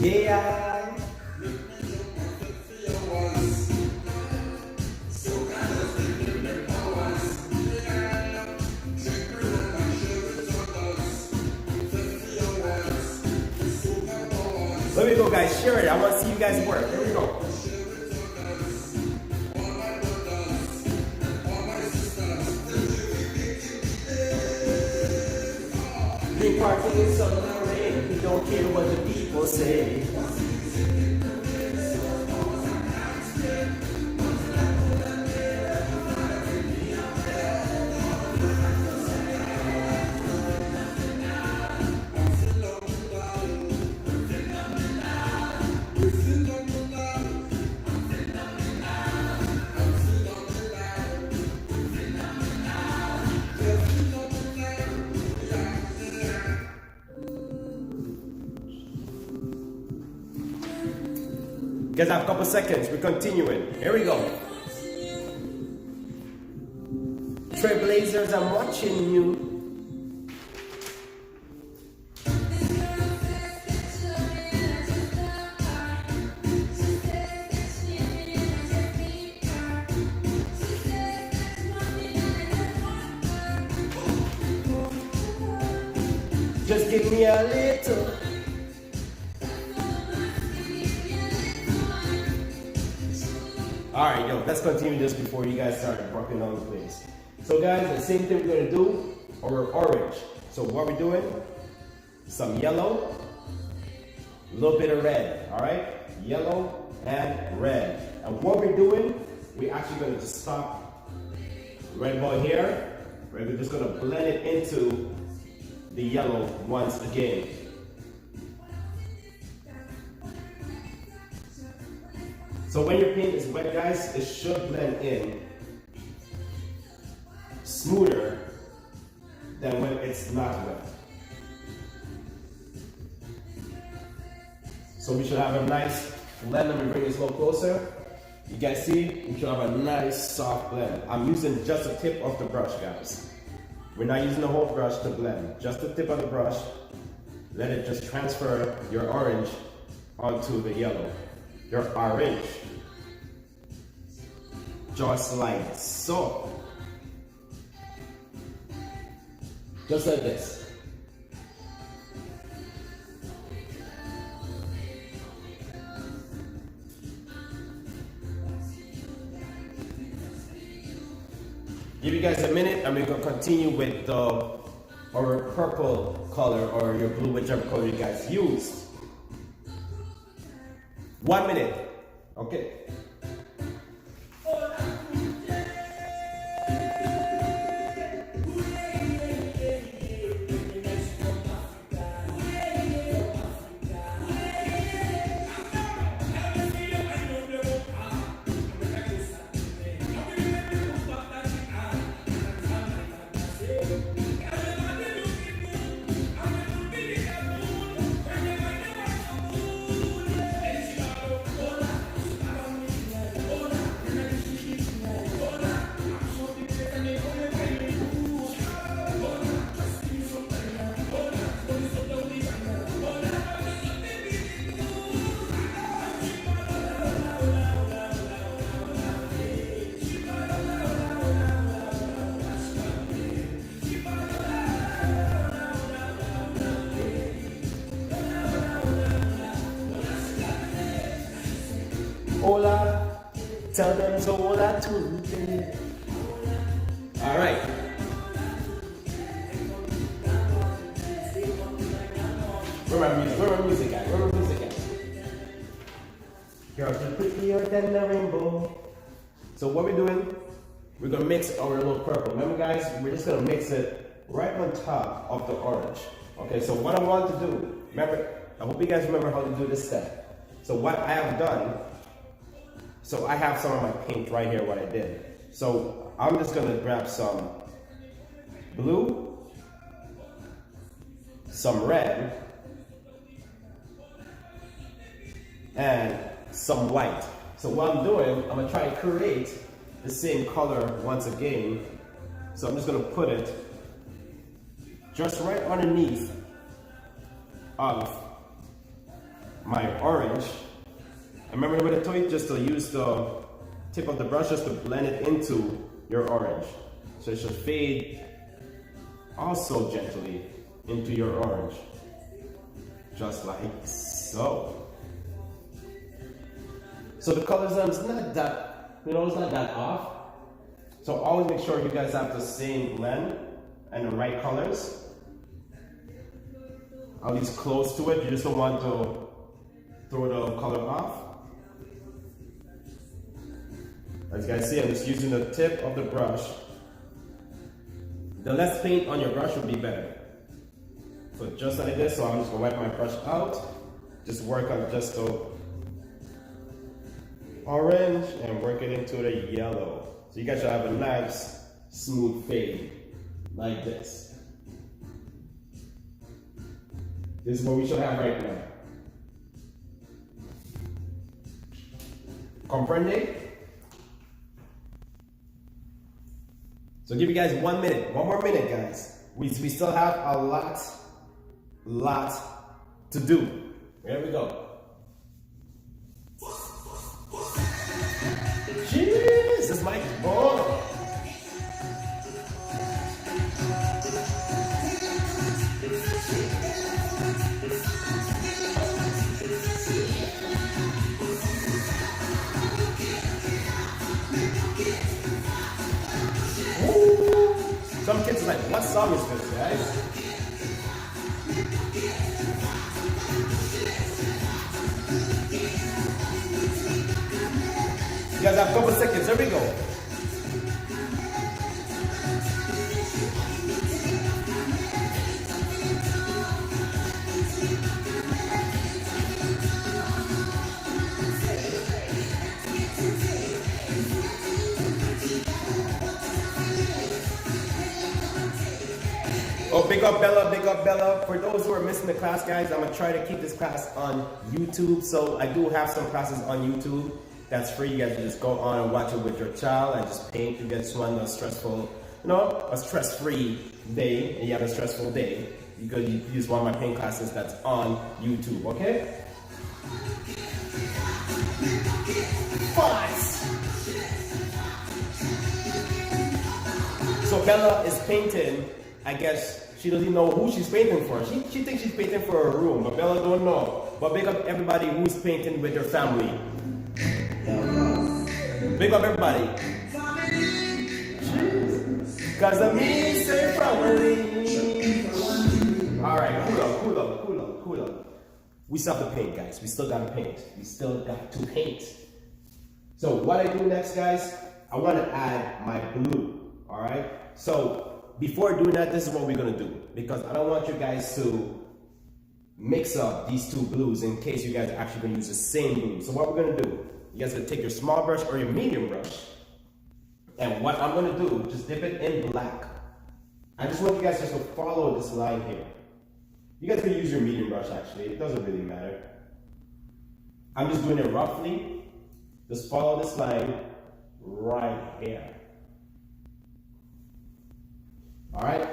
Yeah. Let me go, guys. Share it. I want to see you guys work. Here we go. Big party in summer rain. We don't care what the people say. You guys have a couple seconds. We're continuing. Here we go. Trailblazers, I'm watching you. Just give me a little. Alright, yo, let's continue this before you guys start working on the place. So guys, the same thing we're gonna do, our orange. So what we're doing, some yellow, a little bit of red, alright? Yellow and red. And what we're doing, we're actually gonna just stop right about here, Right? We're just gonna blend it into the yellow once again. So when your paint is wet, guys, it should blend in smoother than when it's not wet. So we should have a nice blend. Let me bring this a little closer. You guys see, we should have a nice soft blend. I'm using just the tip of the brush, guys. We're not using the whole brush to blend, just the tip of the brush. Let it just transfer your orange onto the yellow. Your orange. Just like so. Just like this. Give you guys a minute and we're going to continue with our purple color or your blue, whichever color you guys used. 1 minute. Okay. Hola, tell them so hola today. All right. Where my music at? Where my music at? Girls are prettier than the rainbow. So what we're doing, we're gonna mix our little purple. Remember guys, we're just gonna mix it right on top of the orange. Okay, so what I want to do, remember, I hope you guys remember how to do this step. So what I have done, so I have some of my paint right here, what I did. So I'm just gonna grab some blue, some red, and some white. So what I'm doing, I'm gonna try to create the same color once again. So I'm just gonna put it just right underneath of my orange. Remember what I told you, just to use the tip of the brush just to blend it into your orange. So it should fade also gently into your orange. Just like so. So the colors is not that, it's not that off. So always make sure you guys have the same blend and the right colors. At least close to it. You just don't want to throw the color off. As you guys see, I'm just using the tip of the brush. The less paint on your brush would be better. So just like this, so I'm just gonna wipe my brush out. Just work on just the orange and work it into the yellow. So you guys should have a nice, smooth fade, like this. This is what we should have right now. Comprende? So give you guys 1 minute, one more minute, guys. We still have a lot to do. Here we go. Jesus, Mike. Oh. Some kids are like, what song is this, guys? You guys have a couple seconds, here we go. big up Bella, big up Bella. For those who are missing the class, guys, I'm gonna try to keep this class on YouTube. So I do have some classes on YouTube that's free. You guys can just go on and watch it with your child and just paint. You guys want a stressful, a stress-free day, and you have a stressful day. You could use one of my paint classes that's on YouTube, okay? So Bella is painting. I guess she doesn't know who she's painting for. She thinks she's painting for her room, but Bella don't know. But big up everybody who's painting with their family. Big up everybody. Cause of me, say family. Alright, cool up. We still have to paint, guys. We still gotta paint. We still got to paint. So what I do next, guys, I want to add my blue. Alright? So before doing that, this is what we're gonna do. Because I don't want you guys to mix up these two blues in case you guys are actually gonna use the same blue. So what we're gonna do, you guys are gonna take your small brush or your medium brush, and what I'm gonna do, just dip it in black. I just want you guys just to follow this line here. You guys can use your medium brush actually, it doesn't really matter. I'm just doing it roughly. Just follow this line right here. Alright?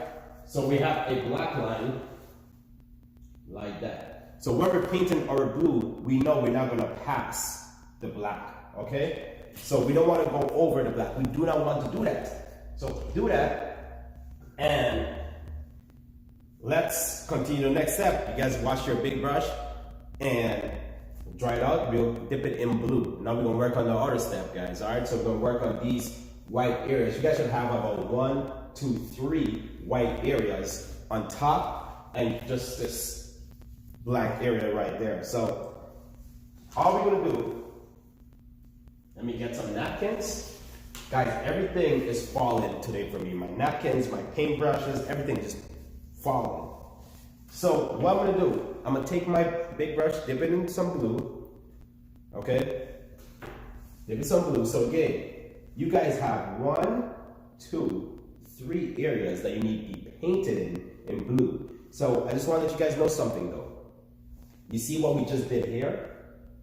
So we have a black line like that. So when we're painting our blue, we know we're not gonna pass the black, okay? So we don't want to go over the black. We do not want to do that. So do that, and let's continue the next step. You guys wash your big brush and dry it out. We'll dip it in blue. Now we're gonna work on the other step, guys. All right, so we're gonna work on these white areas. You guys should have about 1, 2, 3 white areas on top, and just this black area right there. So all we're gonna do, let me get some napkins. Guys, everything is falling today for me. My napkins, my paintbrushes, everything just falling. So what I'm gonna do, I'm gonna take my big brush, dip it in some blue, okay? Dip it some blue. So again, you guys have 1, 2, 3 areas that you need to be painted in blue. So I just want to let you guys know something though. You see what we just did here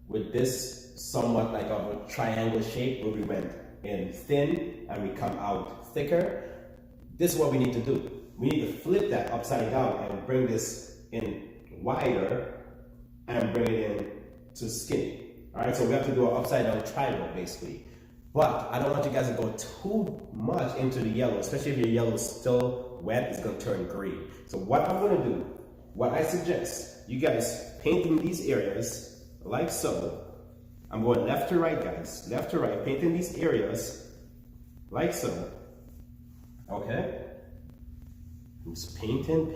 with this somewhat like of a triangle shape where we went in thin and we come out thicker. This is what we need to do. We need to flip that upside down and bring this in wider and bring it in to skinny. All right, so we have to do an upside down triangle basically. But I don't want you guys to go too much into the yellow, especially if your yellow is still wet, it's gonna turn green. So what I'm gonna do, what I suggest, you guys painting these areas like so. I'm going left to right, guys, left to right, painting these areas like so. Okay? I'm just painting.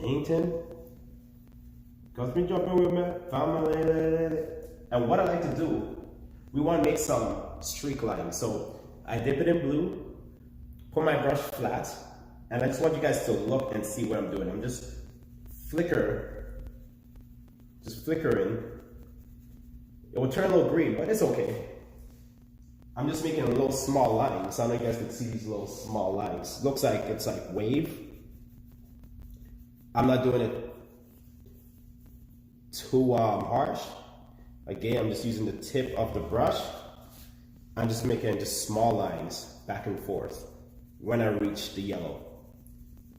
Cause me jumping with my family. And what I like to do, we want to make some streak lines. So I dip it in blue, put my brush flat, and I just want you guys to look and see what I'm doing. I'm just flickering. It will turn a little green, but it's okay. I'm just making a little small line, so I don't know if you guys can see these little small lines. Looks like it's like wave. I'm not doing it too harsh. Again, I'm just using the tip of the brush. I'm just making just small lines back and forth when I reach the yellow.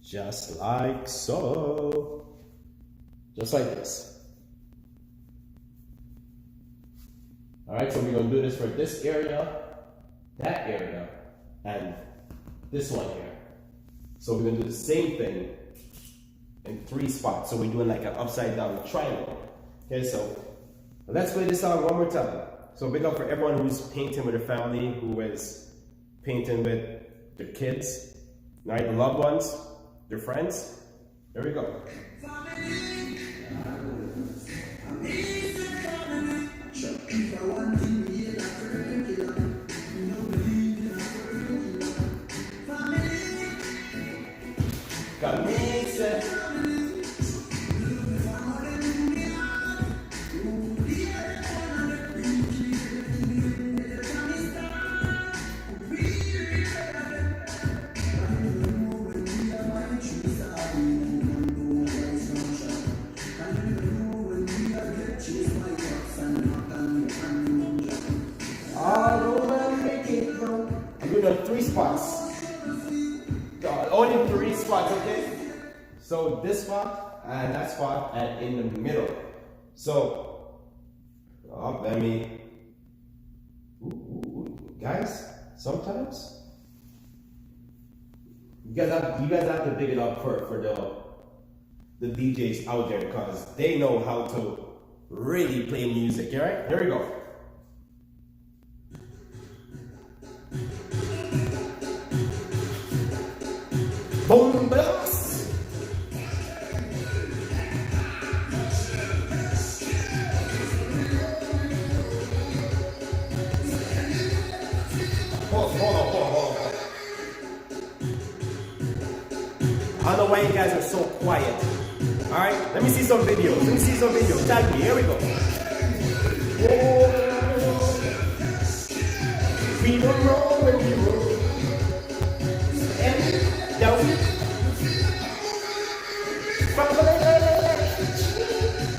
Just like so. Just like this. All right, so we're gonna do this for this area, that area, and this one here. So we're gonna do the same thing in 3 spots. So we're doing like an upside down triangle. Okay, so let's play this out one more time. So big up for everyone who's painting with their family, who is painting with their kids, right? The loved ones, their friends. There we go. Got me set. spots. Only 3 spots, okay? So this spot and that spot and in the middle. So, let me, guys, sometimes you guys have to dig it up for the DJs out there because they know how to really play music. All right, here we go. Boom blast. Hold on. I don't know why you guys are so quiet. All right, let me see some videos. Tag me. Here we go. We don't know when we roll. And down.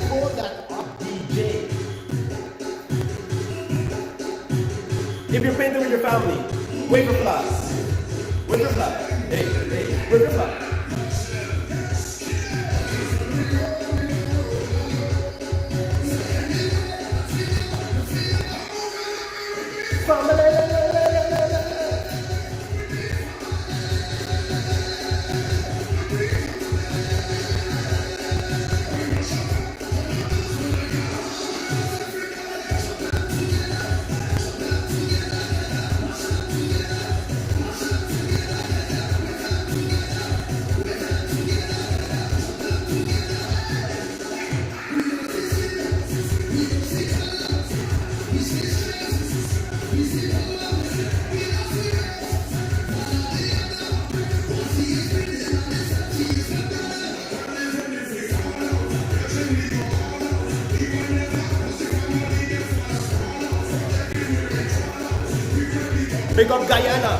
Hold that up, DJ. If you're painting with your family, wave your flags. Wave your flag. Hey, wave your flag. Big up Guyana.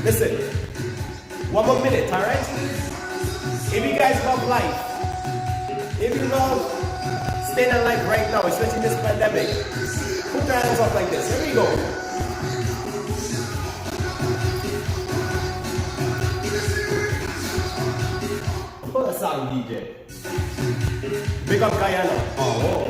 Listen, 1 more minute, alright? If you guys love life, if you love staying alive right now, especially in this pandemic, put your hands up like this. Here we go. Put a song, DJ. Big up Guyana. Oh.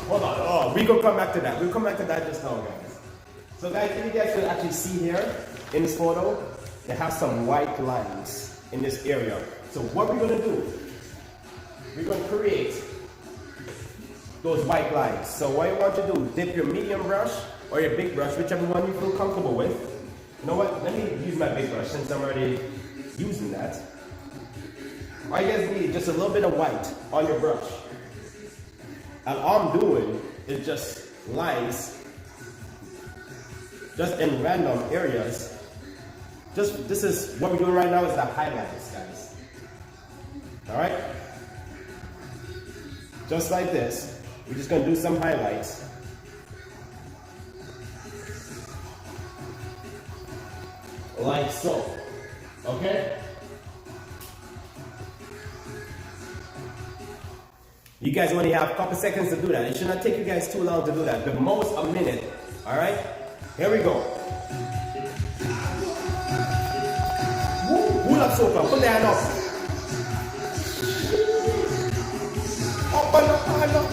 Hold on. Oh, we gonna come back to that. We'll come back to that just now, guys. So guys, if you guys can actually see here in this photo, they have some white lines in this area. So what we're gonna do, we're gonna create those white lines. So what you want to do, dip your medium brush or your big brush, whichever one you feel comfortable with. You know what? Let me use my big brush since I'm already using that. All you guys need just a little bit of white on your brush. And all I'm doing is just lines, just in random areas. This is what we're doing right now is the highlights, guys. All right? Just like this. We're just gonna do some highlights. Like so. Okay? You guys only have a couple seconds to do that. It should not take you guys too long to do that. The most a minute. All right? Here we go. Pull up soca. Put the hand up. Up and up and up.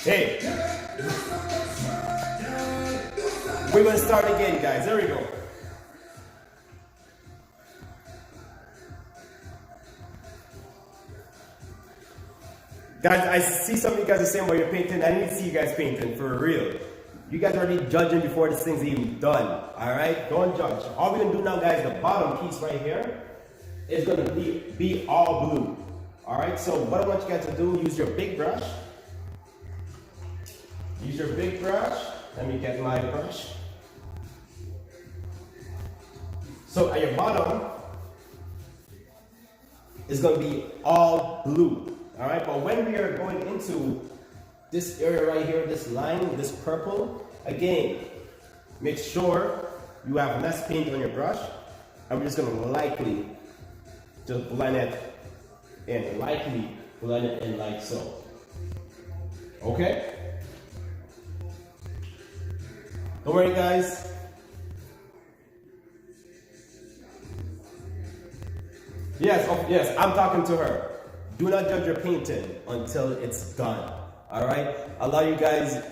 Hey, we're gonna start again, guys. There we go. Guys, I see some of you guys are saying while you're painting. I need to see you guys painting for real. You guys are already judging before this thing's even done. Alright? Don't judge. All we're gonna do now, guys, the bottom piece right here is gonna be all blue. Alright, so what I want you guys to do, use your big brush. Use your big brush. Let me get my brush. So at your bottom is gonna be all blue. Alright, but when we are going into this area right here, this line, this purple, again, make sure you have less paint on your brush. And we're just gonna lightly just blend it in, lightly blend it in like so. Okay? Don't worry, guys. Yes, oh, yes, I'm talking to her. Do not judge your painting until it's done. All right? A lot of you guys,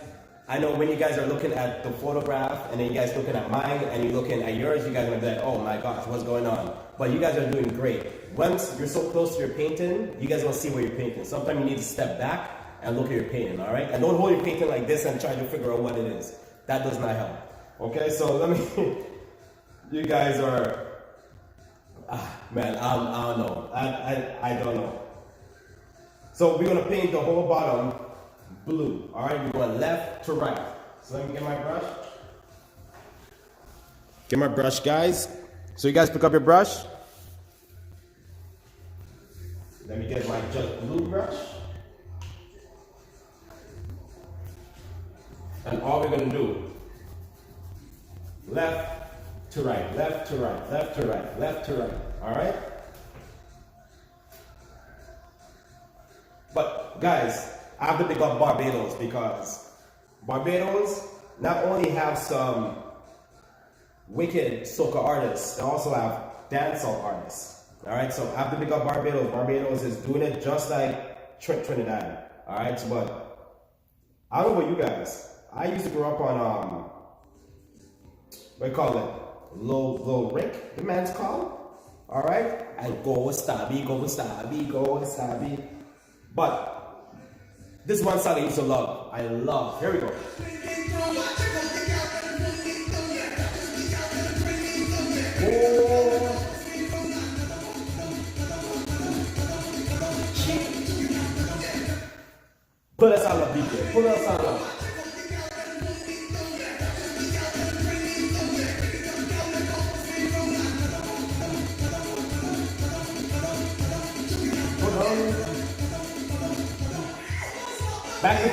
I know when you guys are looking at the photograph and then you guys looking at mine and you're looking at yours, you guys are gonna be like, oh my gosh, what's going on? But you guys are doing great. Once you're so close to your painting, you guys will see what you're painting. Sometimes you need to step back and look at your painting, all right? And don't hold your painting like this and try to figure out what it is. That does not help. Okay, so let me, you guys are, man, I don't know. I don't know. So we're gonna paint the whole bottom blue. All right, we're going left to right. So let me get my brush. Get my brush, guys. So you guys pick up your brush. Let me get my just blue brush. And all we're gonna do, left to right, left to right, left to right, left to right. All right? But guys, I have to pick up Barbados because Barbados not only have some wicked soca artists, they also have dancehall artists. Alright, so I have to pick up Barbados. Barbados is doing it just like Trinidad. Alright, so, but I don't know about you guys. I used to grow up on what do you call it? Lil Rick, the man's called. Alright? And go stabby, go stabby, go stabby. But this one song I used to love. I love. Here we go. Oh. Put us on the beat. Put us on the. Put on. Back in.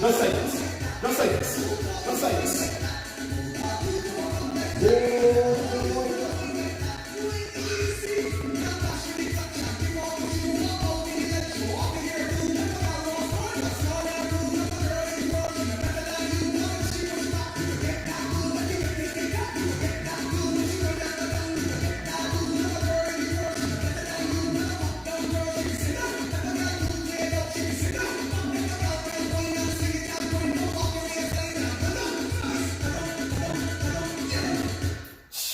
Just like this. Just like this. Just like this.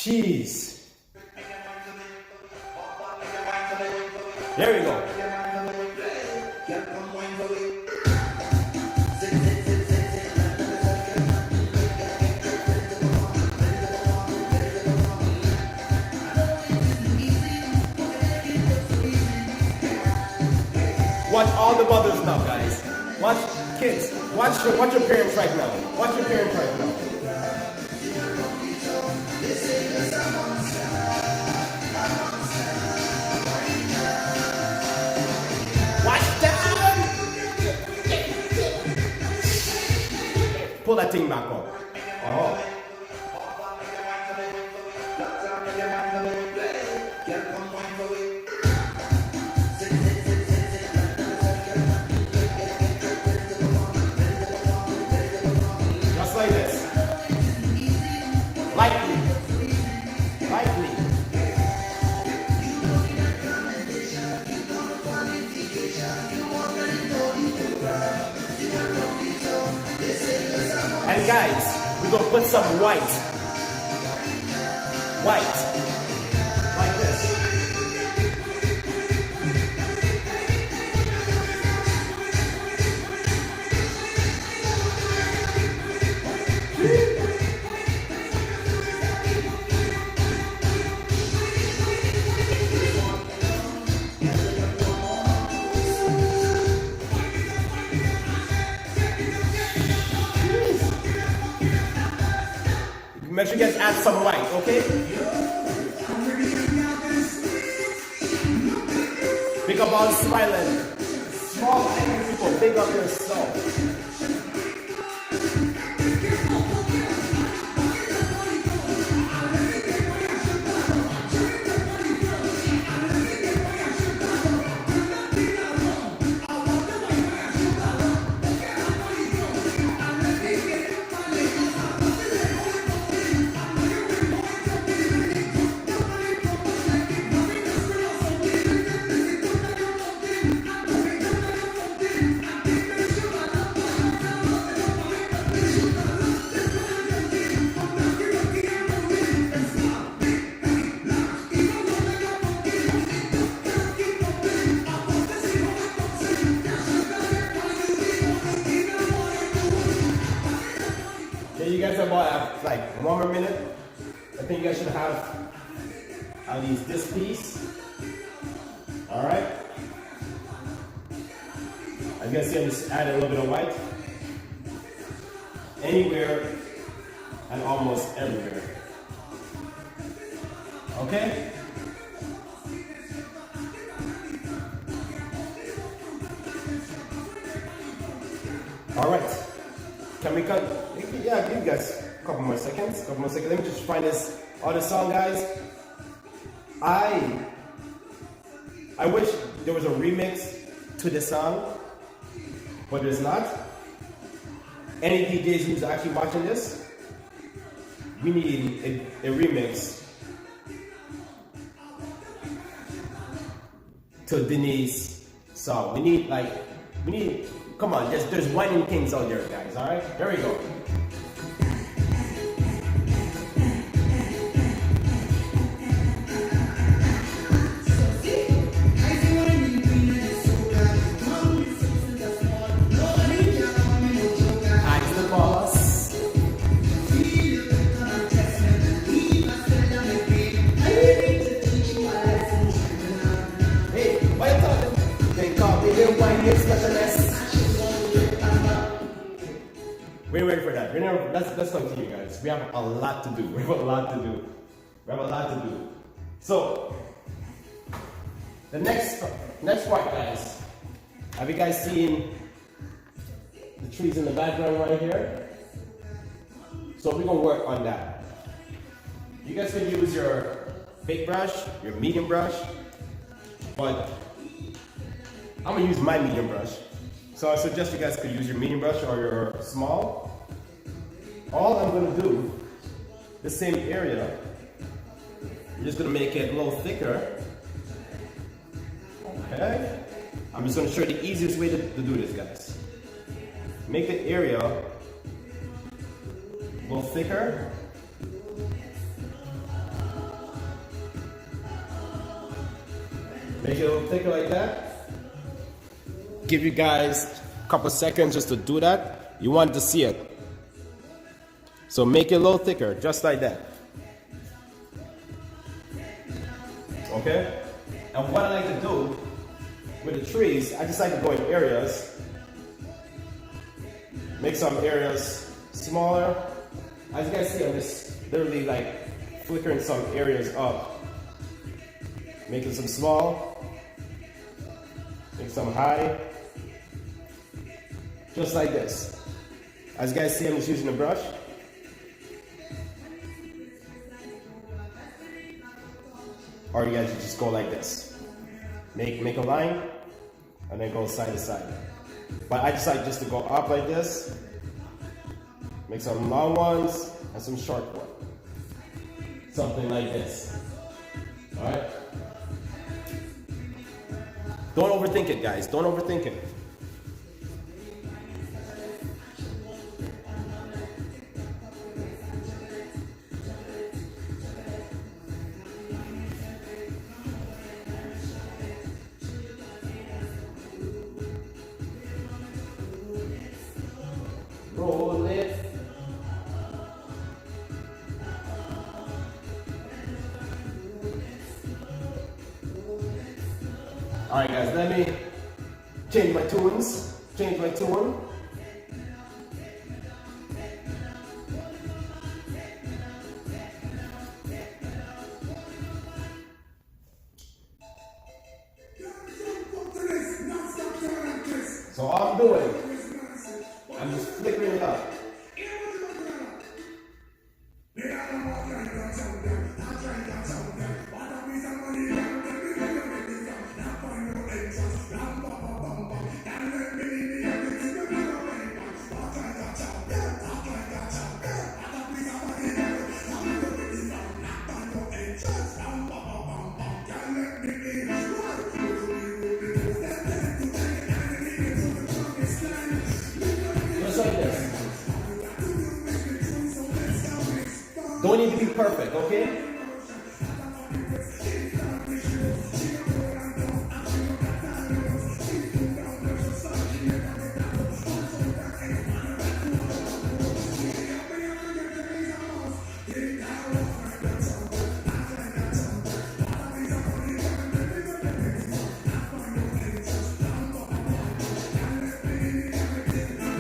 Jeez. There we go. Watch all the mothers now, guys. Watch kids. Watch your parents right now. Watch your parents right now. Pull that thing back up. Oh. Just like this. And guys, we're gonna put some white. White. Like this. Make sure you guys add some white, okay? Big up all smiling. Small angry people, big up yourself. You guys have about like 1 more minute. I think you guys should have at least this piece. Alright. As you guys see, I'm just adding a little bit of white. Anywhere and almost everywhere. Okay? Alright. Can we cut? Yeah, give you guys a couple more seconds. Let me just find this other song, guys. I wish there was a remix to this song, but there's not. Any DJs who's actually watching this, we need a remix to Denise song. We need, come on, there's whining kings out there, guys, all right? There we go. We're ready for that. Let's continue, guys. We have a lot to do. So, the next part, guys. Have you guys seen the trees in the background right here? So we're gonna work on that. You guys can use your big brush, your medium brush, but I'm gonna use my medium brush. So I suggest you guys could use your medium brush or your small. All I'm gonna do, the same area, I'm just gonna make it a little thicker. Okay? I'm just gonna show you the easiest way to do this, guys. Make the area a little thicker. Make it a little thicker like that. Give you guys a couple seconds just to do that. You want to see it. So make it a little thicker, just like that. Okay? And what I like to do with the trees, I just like to go in areas. Make some areas smaller. As you guys see, I'm just literally like flickering some areas up. Making some small. Make some high. Just like this. As you guys see, I'm just using a brush. Or you guys just go like this. Make a line, and then go side to side. But I just like just to go up like this. Make some long ones and some short ones. Something like this. Alright? Don't overthink it, guys. Don't overthink it. Alright guys, let me change my tunes. Change my tune. So all I'm doing, I'm just flickering it up. Just like this. Don't need to be perfect, okay?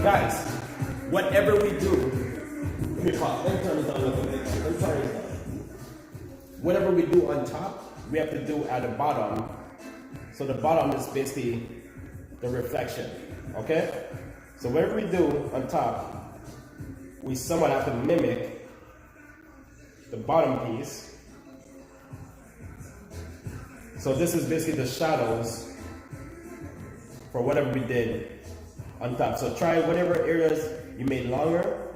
Guys, whatever we do, let me turn this down a little bit. Let me turn this down. Whatever we do on top, we have to do at the bottom. So the bottom is basically the reflection, okay? So whatever we do on top, we somewhat have to mimic the bottom piece. So this is basically the shadows for whatever we did on top. So try whatever areas you made longer,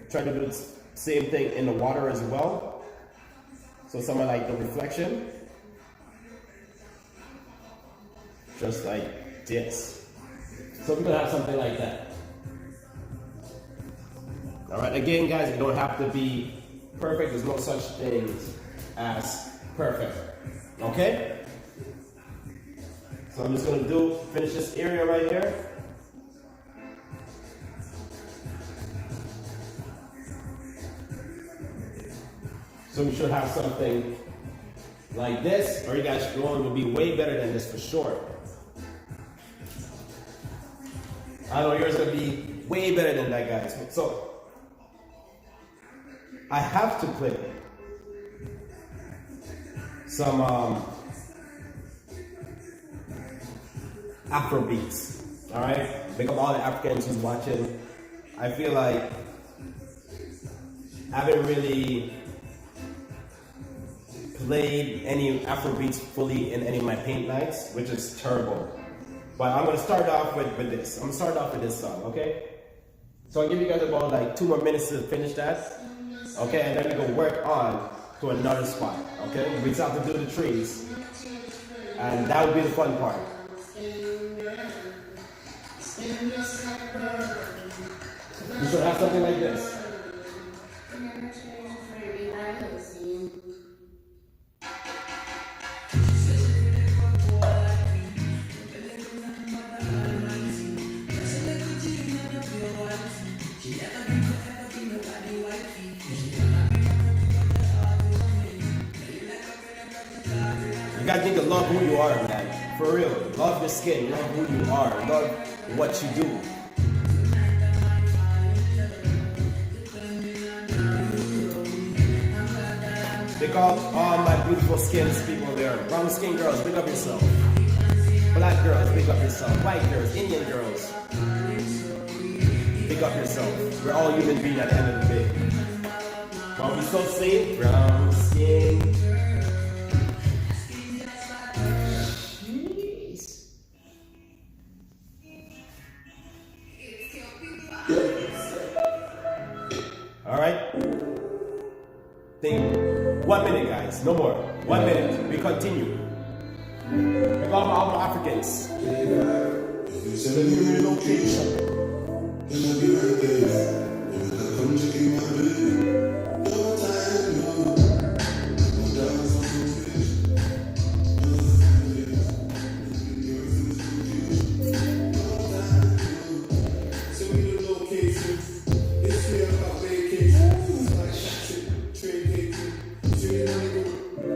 try to do the same thing in the water as well. So somewhat like the reflection, just like this. So we're gonna have something like that. All right, again guys, it don't have to be perfect. There's no such thing as perfect, okay? So I'm just gonna finish this area right here. So we should have something like this, or you guys drawing will be way better than this for sure. I know yours will be way better than that, guys. So I have to play some Afro beats. All right, big up all the Africans who's watching. I feel like I haven't really played any Afro beats fully in any of my paint nights, which is terrible. But I'm gonna start off with this. I'm gonna start off with this song, okay? So I'll give you guys about like 2 more minutes to finish that, okay? And then we go work on to another spot, okay? We just have to do the trees, and that would be the fun part. We should have something like this. You guys need to love who you are, man. For real. Love your skin. Love who you are. Love what you do. Big up all my beautiful skins people there. Brown skin girls, big up yourself. Black girls, big up yourself. White girls, Indian girls, big up yourself. We're all human beings at the end of the day. But we so safe. Brown skin. All right. Think 1 minute, guys. No more. 1 minute. We continue. We got all the Africans.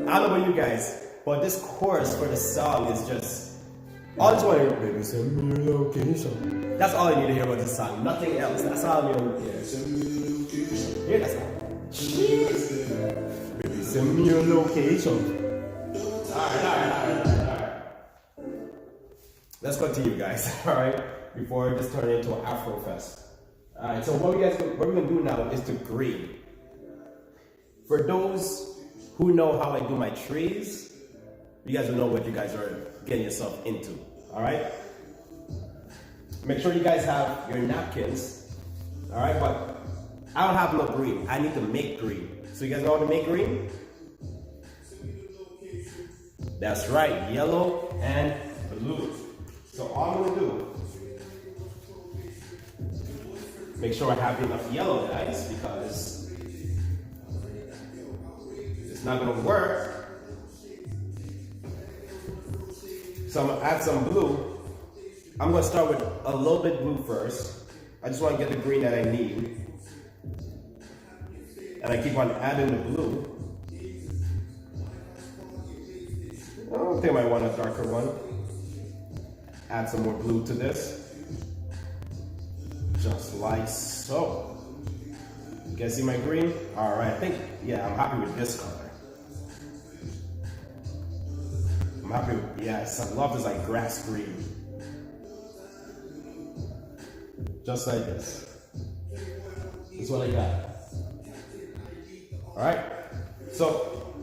I don't know about you guys, but this chorus for the song is just All I just want to hear, baby, send me your location. That's all I need to hear about this song. Nothing else. That's all I need to hear. Send me your location. Hear that song. Baby, send me your location. Alright. Let's continue, guys. Alright? Before this turns into an Afro Fest. Alright, so what we're gonna do now is to green. For those who know how I do my trees, you guys will know what you guys are getting yourself into. Alright? Make sure you guys have your napkins. Alright, but I don't have no green. I need to make green. So you guys know how to make green? That's right, yellow and blue. So all I'm gonna do, make sure I have enough yellow, guys, because it's not gonna work. So I'm gonna add some blue. I'm gonna start with a little bit blue first. I just wanna get the green that I need. And I keep on adding the blue. I don't think I might want a darker one. Add some more blue to this. Just like so. You guys see my green? All right, I think, yeah, I'm happy with this color. I'm happy with, yes, I love this like grass green. Just like this. This is what I got. All right, so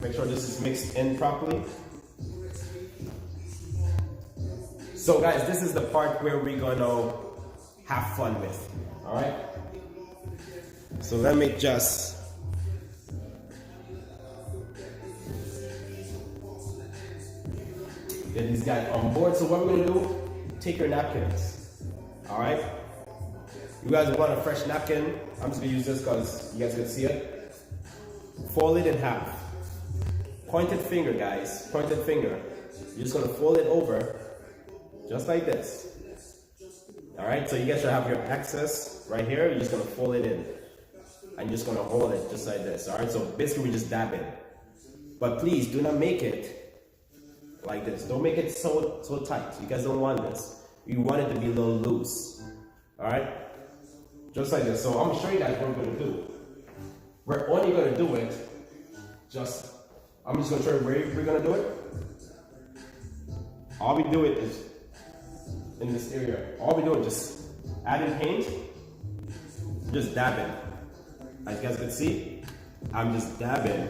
make sure this is mixed in properly. So guys, this is the part where we're gonna have fun with, all right? So let me just get these guys on board. So what we're gonna do, take your napkins, all right? You guys want a fresh napkin. I'm just gonna use this because you guys can see it. Fold it in half. Pointed finger, guys, pointed finger. You're just gonna fold it over, just like this. All right, so you guys should have your excess right here. You're just gonna fold it in. And you're just gonna hold it just like this, all right? So basically we just dab it. But please do not make it like this. Don't make it so tight. You guys don't want this. You want it to be a little loose, all right? Just like this. So I'm gonna show you guys what we're gonna do. We're only gonna do it I'm just gonna show you where we're gonna do it. All we do it is in this area. All we do is just adding paint, just dabbing. As you guys can see, I'm just dabbing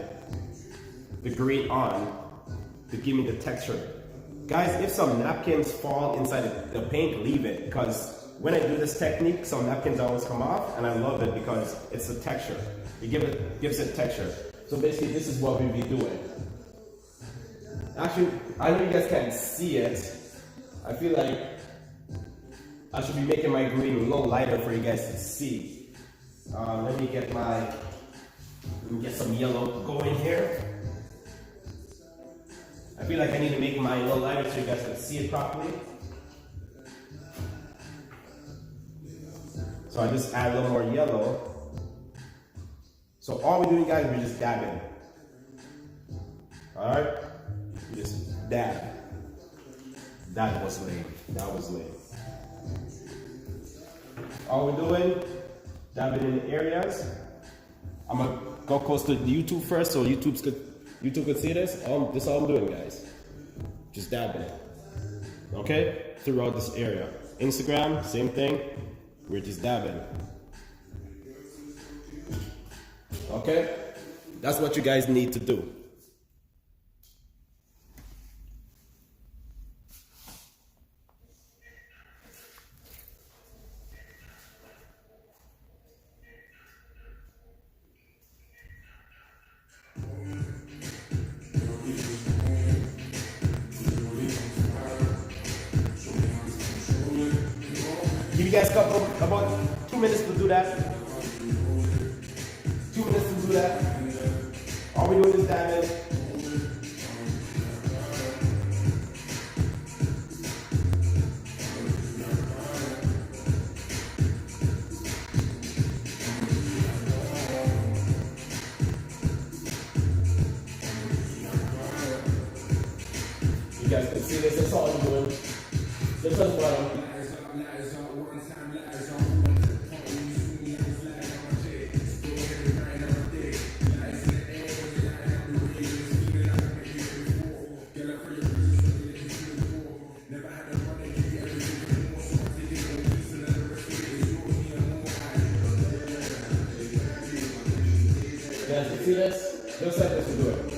the green on to give me the texture. Guys, if some napkins fall inside the paint, leave it, because when I do this technique, some napkins always come off, and I love it because it's the texture. It gives it texture. So basically, this is what we'll be doing. Actually, I know you guys can't see it. I feel like I should be making my green a little lighter for you guys to see. Let me get some yellow going here. I feel like I need to make mine a little lighter so you guys can see it properly. So I just add a little more yellow. So all we're doing, guys, we're just dabbing. All right, just dab. That was lame. That was lame. All we're doing, dabbing in the areas. I'm gonna go close to YouTube first, so YouTube could see this. This is all I'm doing, guys. Just dabbing it. Okay, throughout this area. Instagram, same thing. We're just dabbing. Okay, that's what you guys need to do. Give you guys about 2 minutes to do that. 2 minutes to do that. All we're doing is dabbing. You guys can see this, that's all I'm doing. This is what I'm. Guys, you see this? Just like this, we do it.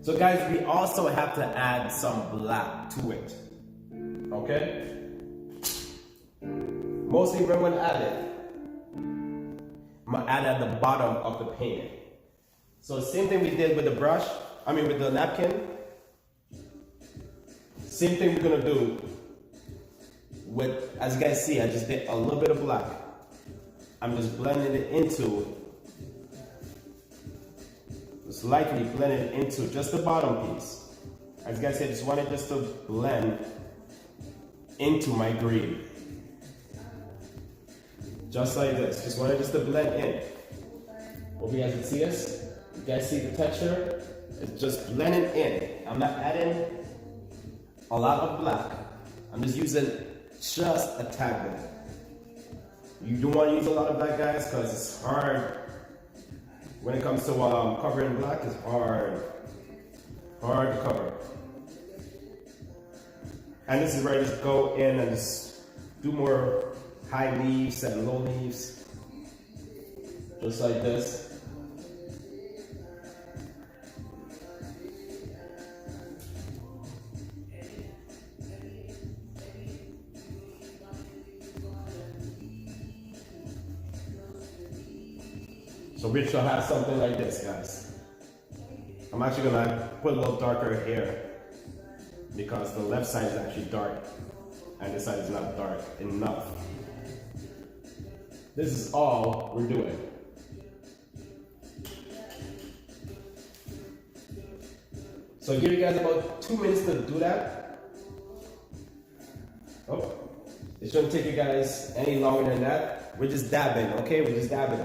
So guys, we also have to add some black to it. Okay? Mostly we're going to add it. I'm going to add it at the bottom of the painting. So same thing we did with the brush, with the napkin. Same thing we're going to do with, as you guys see, I just did a little bit of black. I'm just blending it into, just lightly blending it into just the bottom piece. As you guys see, I just wanted just to blend into my green. Just like this, just wanted just to blend in. Hope you guys can see this. You guys see the texture? It's just blending in. I'm not adding a lot of black. I'm just using just a tad bit. You don't want to use a lot of black, guys, because it's hard. When it comes to covering black, it's hard to cover. And this is where I just go in and just do more high leaves and low leaves, just like this. So we shall have something like this, guys. I'm actually gonna put a little darker here because the left side is actually dark and this side is not dark enough. This is all we're doing. So give you guys about 2 minutes to do that. Oh, it shouldn't take you guys any longer than that. We're just dabbing, okay? We're just dabbing.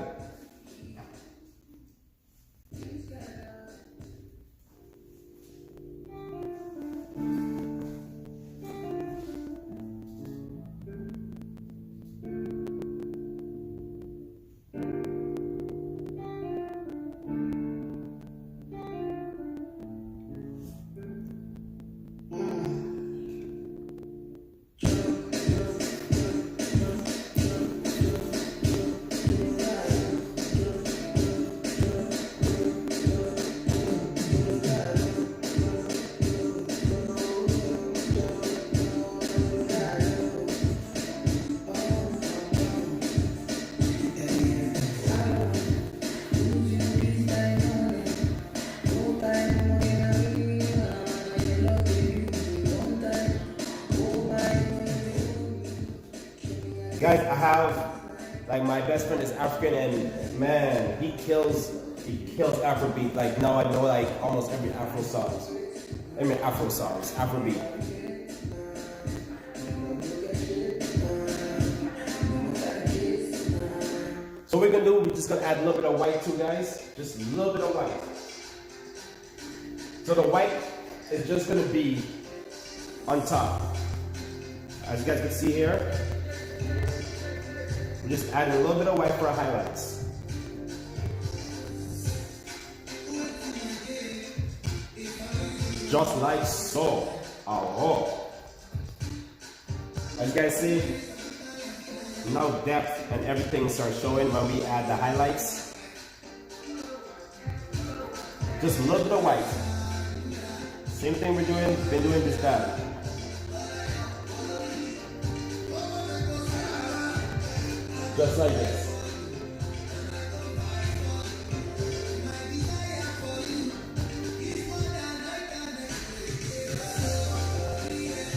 Guys, I have, like, my best friend is African, and man, he kills Afrobeat. Like, now I know like almost every Afro songs. Afrobeat. So what we're gonna do, we're just gonna add a little bit of white too, guys. Just a little bit of white. So the white is just gonna be on top. As you guys can see here, we're just adding a little bit of white for our highlights. Just like so. Oh. As you guys see, now depth and everything starts showing when we add the highlights. Just a little bit of white. Same thing been doing this time. Just like this.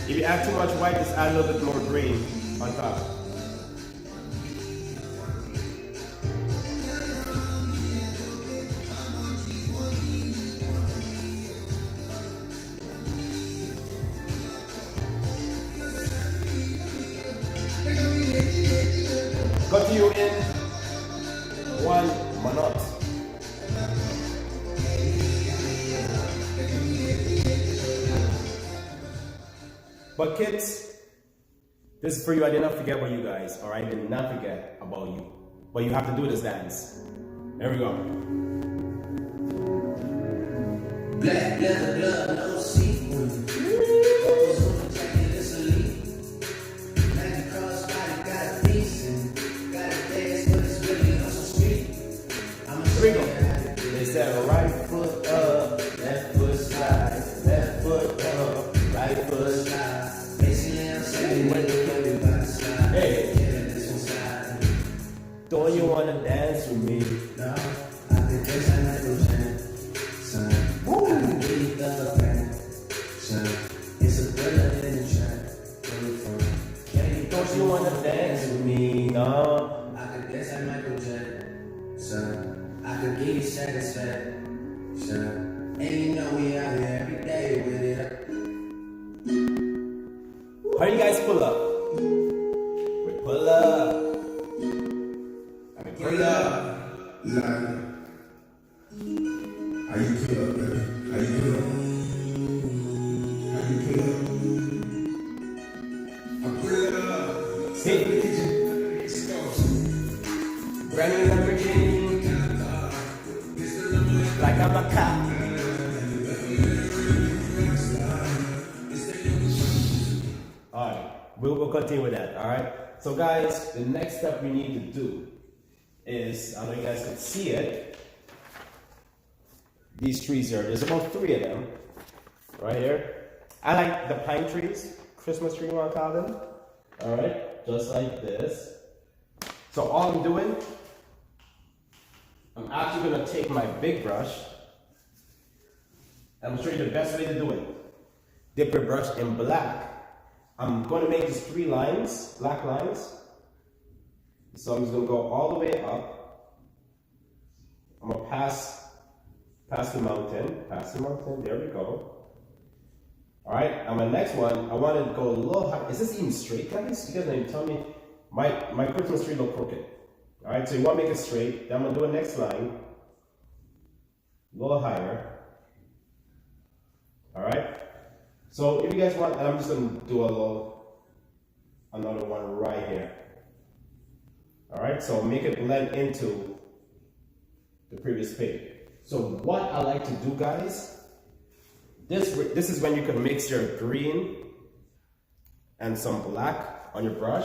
If you add too much white, just add a little bit more green on top. Got to you in 1 minute. But kids, this is for you. I did not forget about you guys, or I did not forget about you. But you have to do this dance. There we go. Black leather glove, no sequin. It's elite. Like the crossbody, got a piece and got a dance, but it's really on some street. I'm a Here we go. They said right foot up, left foot slide, left foot up, right foot slide. Basically, I'm saying when you get it by the side. Hey, Yeah, this one side. don't you wanna dance with me? No, I think this I might go jam. Son, I can beat the band. Son, it's a thriller in the track. Candy, Don't you wanna dance with me? No. I could guess I might go jam. Son, I could give you satisfaction. Son, and you know we out here every day with it. How do you guys pull up? We pull up. I mean, pull up. Lana. How you pull up, baby? How you pull up? How you pull up? I pull it up. Hey, Let's go. brand new Lamborghini, like I'm a cop. Alright, we'll continue with that, alright? So guys, the next step we need to do is, I know you guys can see it, these trees here, there's about 3 of them, right here. I like the pine trees, Christmas tree, you want to call them, alright? Just like this. So all I'm doing, I'm actually going to take my big brush, and I'm going to show you the best way to do it. Dip your brush in black. I'm going to make these 3 lines, black lines. So I'm just going to go all the way up. I'm going to pass the mountain, there we go. All right, and my next one, I want to go a little high. Is this even straight, guys? You guys need to tell me, my Christmas tree look crooked. All right, so you want to make it straight. Then I'm going to do a next line, a little higher. All right. So if you guys want, and I'm just going to do another one right here. All right, so make it blend into the previous page. So what I like to do, guys, this is when you can mix your green and some black on your brush.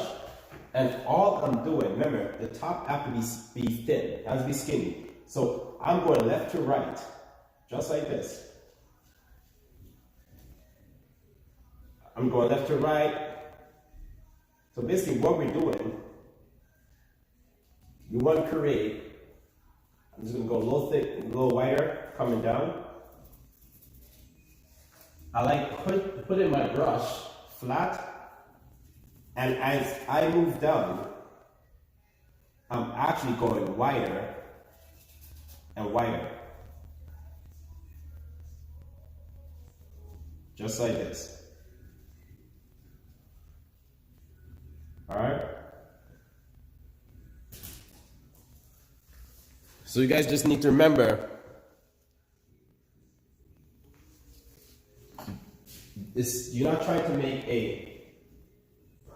And all I'm doing, remember, the top have to be thin, it has to be skinny. So I'm going left to right, just like this. I'm going left to right. So basically what we're doing, you want to create, I'm just going to go a little thick, a little wider, coming down. I like putting my brush flat, and as I move down, I'm actually going wider and wider. Just like this. All right. So you guys just need to remember, you're not trying to make a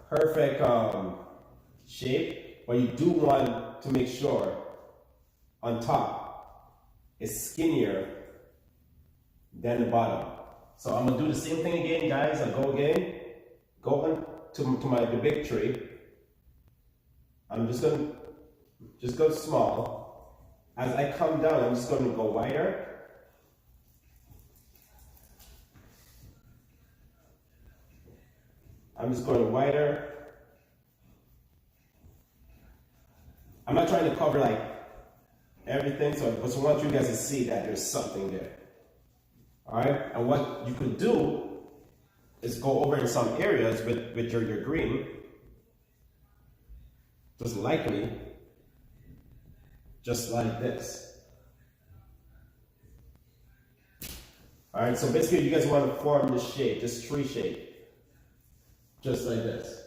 perfect shape, but you do want to make sure on top it's skinnier than the bottom. So I'm gonna do the same thing again, guys. I'll go again, go on to the big tree. I'm just gonna go small. As I come down, I'm just gonna go wider. I'm just going wider. I'm not trying to cover like everything, so I just want you guys to see that there's something there. All right, and what you could do is go over in some areas with your green, just lightly, just like this. All right, so basically you guys want to form this shape, this tree shape, just like this.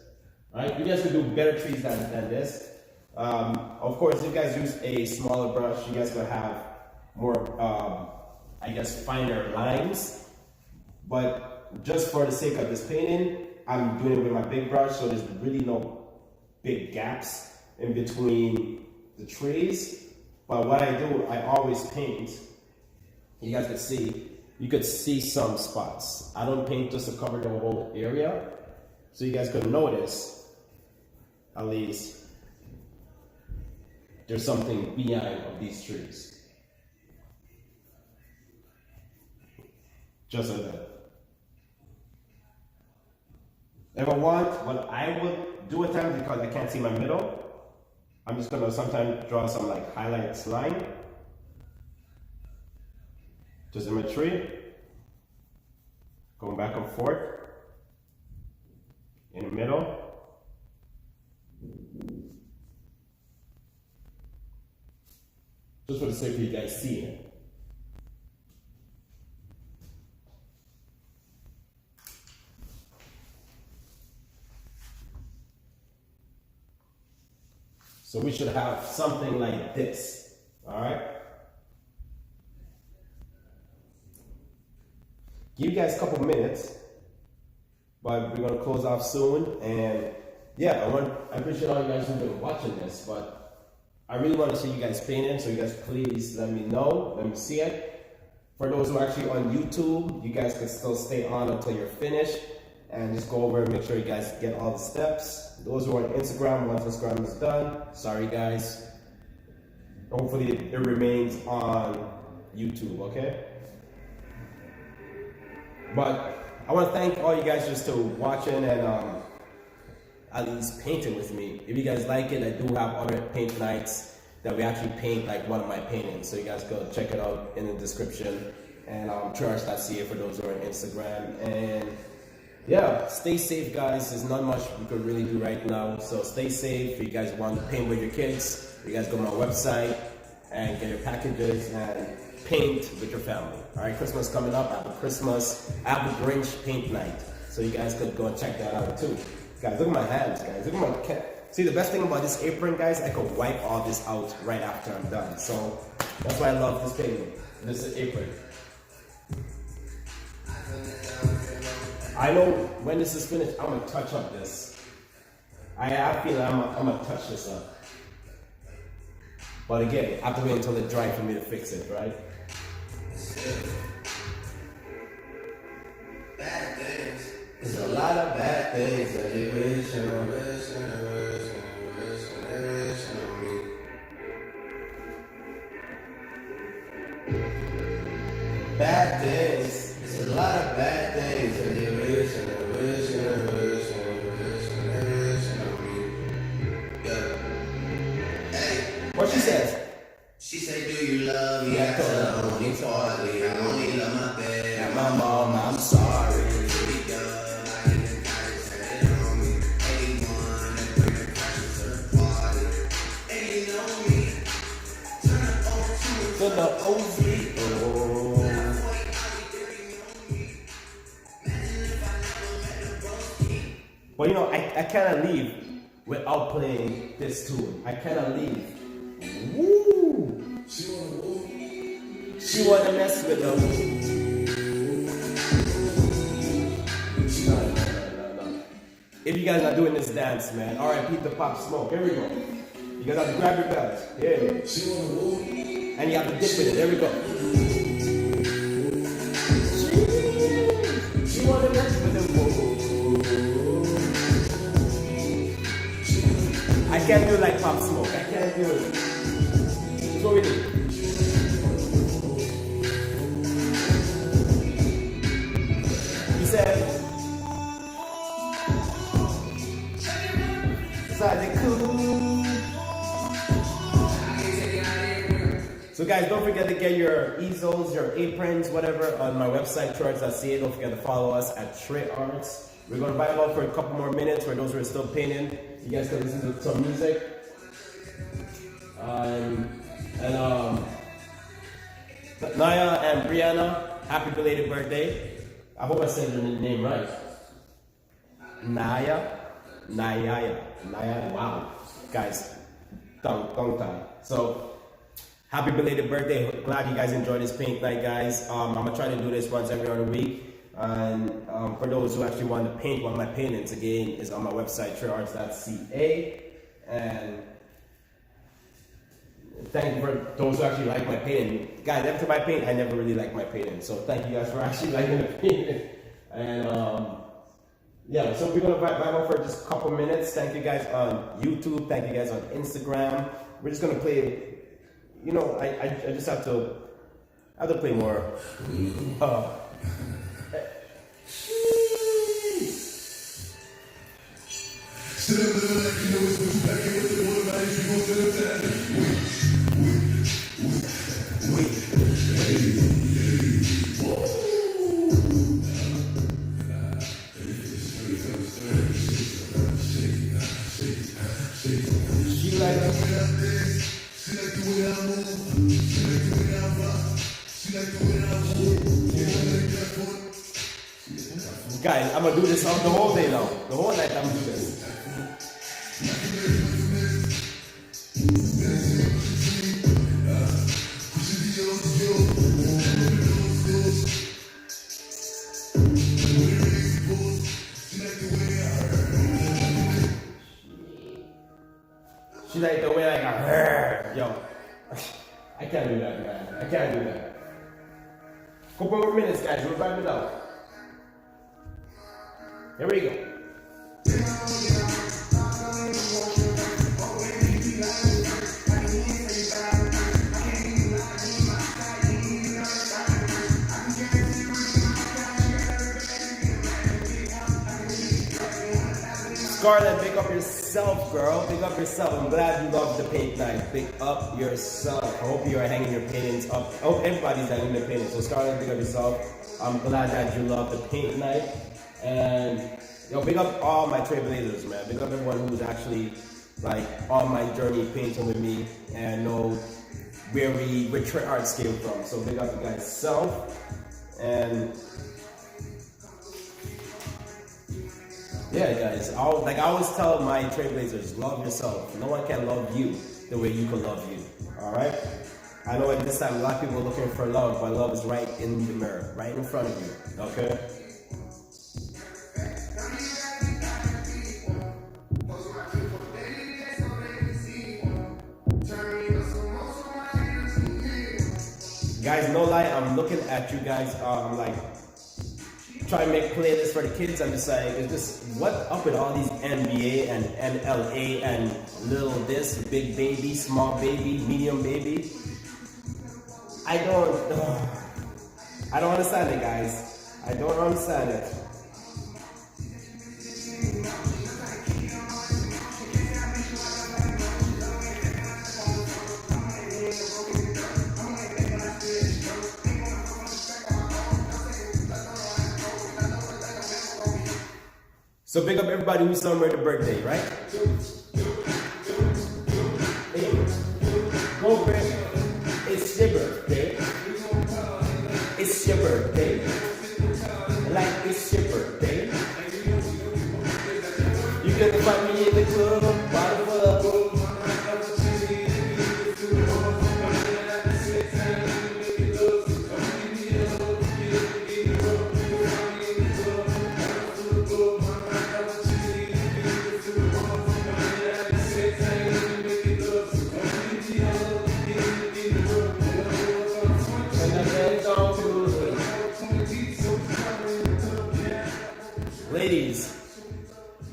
Alright, you guys can do better trees than this. Of course, if you guys use a smaller brush, you guys will have more, I guess, finer lines. But just for the sake of this painting, I'm doing it with my big brush, so there's really no big gaps in between the trees. But what I do, I always paint. You guys you could see some spots. I don't paint just to cover the whole area, so you guys could notice, at least, there's something behind of these trees. Just like that. If I want, what I would do at times, because I can't see my middle, I'm just gonna sometimes draw some like highlights line. Just in my tree. Going back and forth. In the middle. Just for the sake of you guys seeing it. So we should have something like this, all right? Give you guys a couple minutes, but we're gonna close off soon. And yeah, I appreciate all you guys who've been watching this, but I really want to see you guys painting, so you guys please let me know, let me see it. For those who are actually on YouTube, you guys can still stay on until you're finished and just go over and make sure you guys get all the steps. Those who are on Instagram, once Instagram is done, sorry guys. Hopefully it remains on YouTube, okay? But I want to thank all you guys just to watching and at least painting with me. If you guys like it, I do have other paint nights that we actually paint like one of my paintings. So you guys go check it out in the description. And Church.ca for those who are on Instagram. And yeah, stay safe guys. There's not much we could really do right now. So stay safe. If you guys want to paint with your kids, you guys go to my website and get your packages and paint with your family. All right, Christmas coming up. I have a Grinch paint night. So you guys could go and check that out too. Guys, look at my hands, guys. Look at my cat. See, the best thing about this apron, guys, I could wipe all this out right after I'm done. So that's why I love this painting. This apron. I know when this is finished, I'm gonna touch up this. I feel like I'm gonna touch this up. But again, I have to wait until it dries for me to fix it, right? Bad things. There's a lot of bad things that you wish on. Bad things. There's a lot of bad things that you wish on. What she says? She say, do you love me? I told her only partly. I only love my bed. And my mom, I'm sorry. To the OZ. But you know, I cannot leave without playing this tune. I cannot leave. Woo! She wanna mess with them. No. If you guys are doing this dance, man, R.I.P. the Pop Smoke. Here we go. You guys have to grab your belts. Yeah. And you have to dip with it. There we go. She wanna mess with them. I can't do like Pop Smoke. I can't do it. That's what we do. He said, "Side cool." So guys, don't forget to get your easels, your aprons, whatever on my website, Church.ca. Don't forget to follow us at Trey Arts. We're going to vibe out for a couple more minutes for those who are still painting. You guys can listen to some music. Naya and Brianna, happy belated birthday. I hope I said your name right. Naya Nayaya. Wow, guys, tongue tie. So happy belated birthday. Glad you guys enjoyed this paint night, guys. I'm gonna try to do this once every other week. And for those who actually want to paint one of my paintings, again, is on my website, trearts.ca. And thank you for those who actually like my painting. Guys, every time I paint, I never really like my painting. So thank you guys for actually liking the painting. And yeah, so we're going to vibe out for just a couple minutes. Thank you guys on YouTube. Thank you guys on Instagram. We're just going to play, you know, I just have to play more. Guys, I'm gonna do this the whole day now. The whole night I'm gonna do this. She like the way I got her. Yo, I can't do that, man. I can't do that. Couple more minutes, guys. We'll vibe it out. Here we go. Scarlett, pick up yourself, girl. Pick up yourself. I'm glad you love the paint night. Pick up yourself. I hope you are hanging your paintings up. I hope everybody's hanging their paintings. So Scarlett, pick up yourself. I'm glad that you love the paint night. And yo, big up all my trailblazers, man. Big up everyone who's actually like on my journey painting with me and know where Trey Arts came from. So big up you guys self. And yeah, guys, I always tell my trailblazers, love yourself. No one can love you the way you can love you. Alright? I know at this time a lot of people are looking for love, but love is right in the mirror, right in front of you. Okay? Guys, no lie, I'm looking at you guys. I'm like trying to make playlists for the kids. I'm just like, it's just what up with all these NBA and NLA and little this, big baby, small baby, medium baby. I don't understand it, guys. I don't understand it. So big up everybody who's celebrating their birthday, right? Hey, go Chris. It's your birthday. It's your birthday. Like it's your birthday. You can find me in the club, bottom up.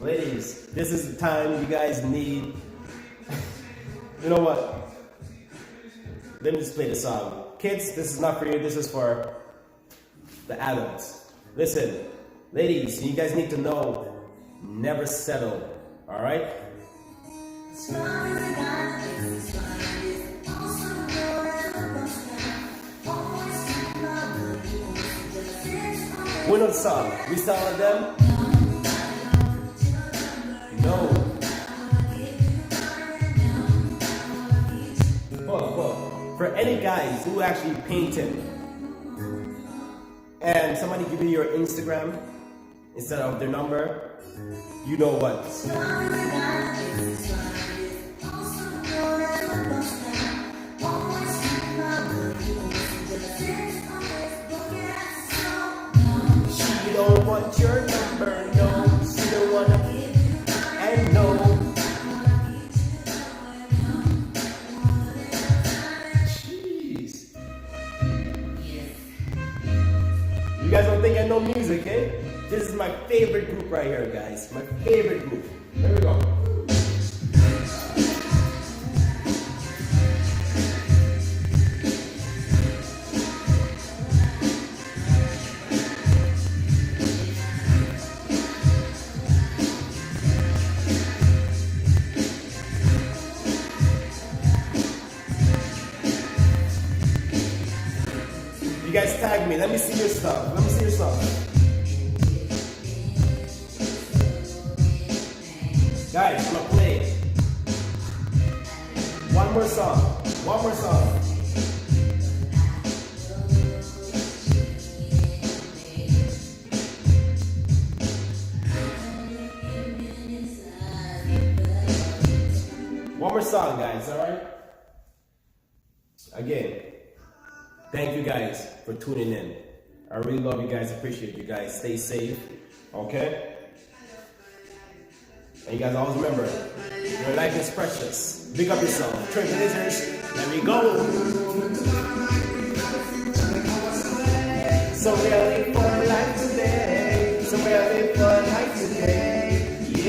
Ladies, this is the time you guys need. You know what? Let me just play the song. Kids, this is not for you, this is for the adults. Listen, ladies, you guys need to know, never settle, alright? We know the song. We saw them. No. Whoa. For any guys who actually painted and somebody give you your Instagram instead of their number, You know what? She don't want your number, no. She don't wanna and no. Jeez. You guys don't think I know music, eh? This is my favorite group right here, guys. My favorite group. Here we go. You guys tag me. Let me see your stuff. Let me see your stuff. Guys, I'm gonna play one more song. One more song. One more song, guys, alright? Again, thank you guys for tuning in. I really love you guys, appreciate you guys. Stay safe, okay? And you guys always remember, your life is precious. Big up yourself. Trailblazers, let me go. So we are living for life today. So we are living for life today. Yeah.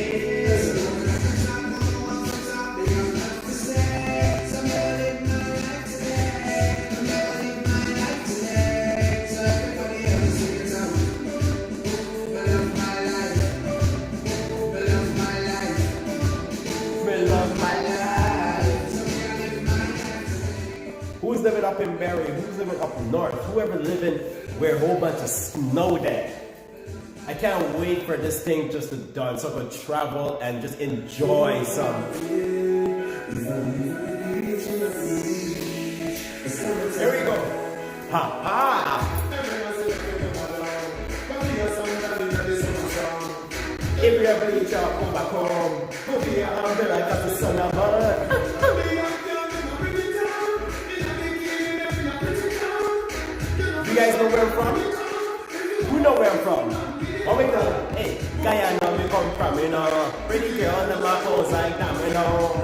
Who's living up in Barrie? Who's living up north? Whoever living where a whole bunch of snow there? I can't wait for this thing just to done so I can travel and just enjoy some. Here we go. Ha ha. If you ever reach out, come back home. Go be an umbrella, cause the sun of mine. You guys know where I'm from? Who know where I'm from? Oh, we know. Hey, Guyana, we come from, you know. Pretty girl on the map, like that, you know.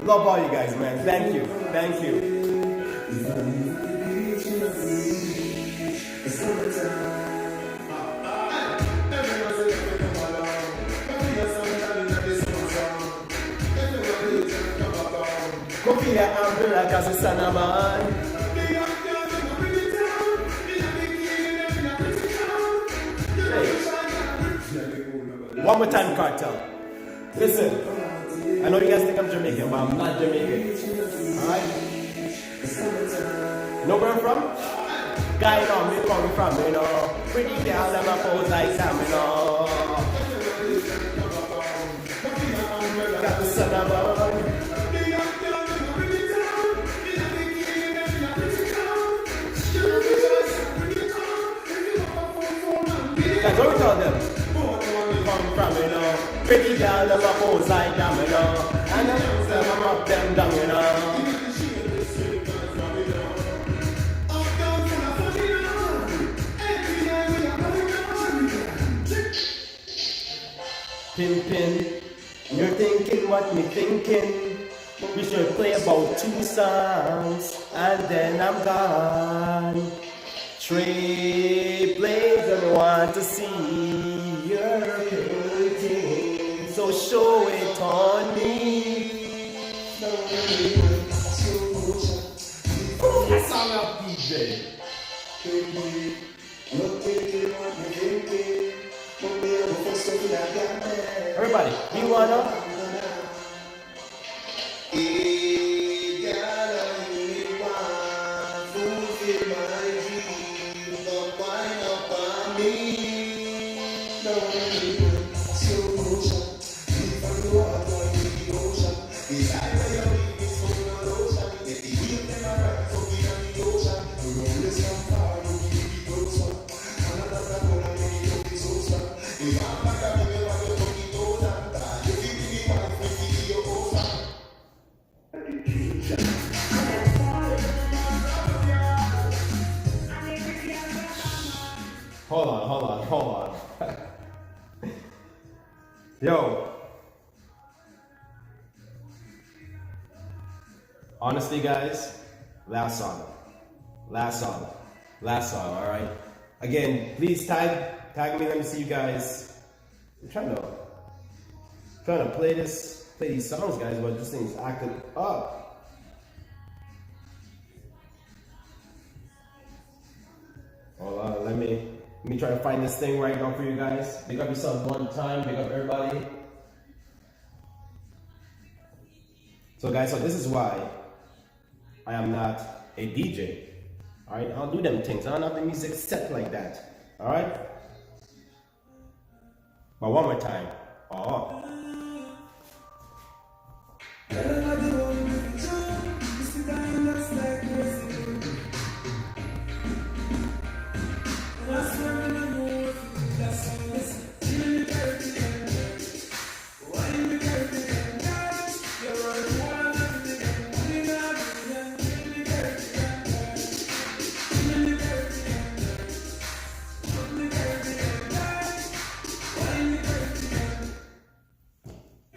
Love all you guys, man. Thank you. Thank you. Go be an umbrella, cause the sun of mine. One more time, Cartel. Listen, I know you guys think I'm Jamaican, but I'm not Jamaican. Alright? Know where I'm from? Guy, you know, me coming from, you know. Pretty girl, and my pose like Sam, you know. Got the sun above. Guys, what we tell them? Come from, you know. Pretty girl, and my pose like them, you know. And I'm up them down, you know. Pimpin', you're thinking what me thinking. We should play about 2 songs and then I'm gone. Trailblazer want to see your painting, so show it on me. That's all up, DJ. Everybody, you wanna? hold on. Yo. Honestly, guys, last song, all right? Again, please tag me, let me see you guys. I'm trying to play these songs, guys, but this thing's acting up. Hold on, let me try to find this thing right now for you guys. Big up yourself one time, big up everybody. So guys, so this is why I am not a DJ. Alright, I'll do them things. I don't have the music set like that. Alright? But one more time. Oh.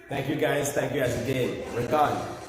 Thank you guys again. We're done.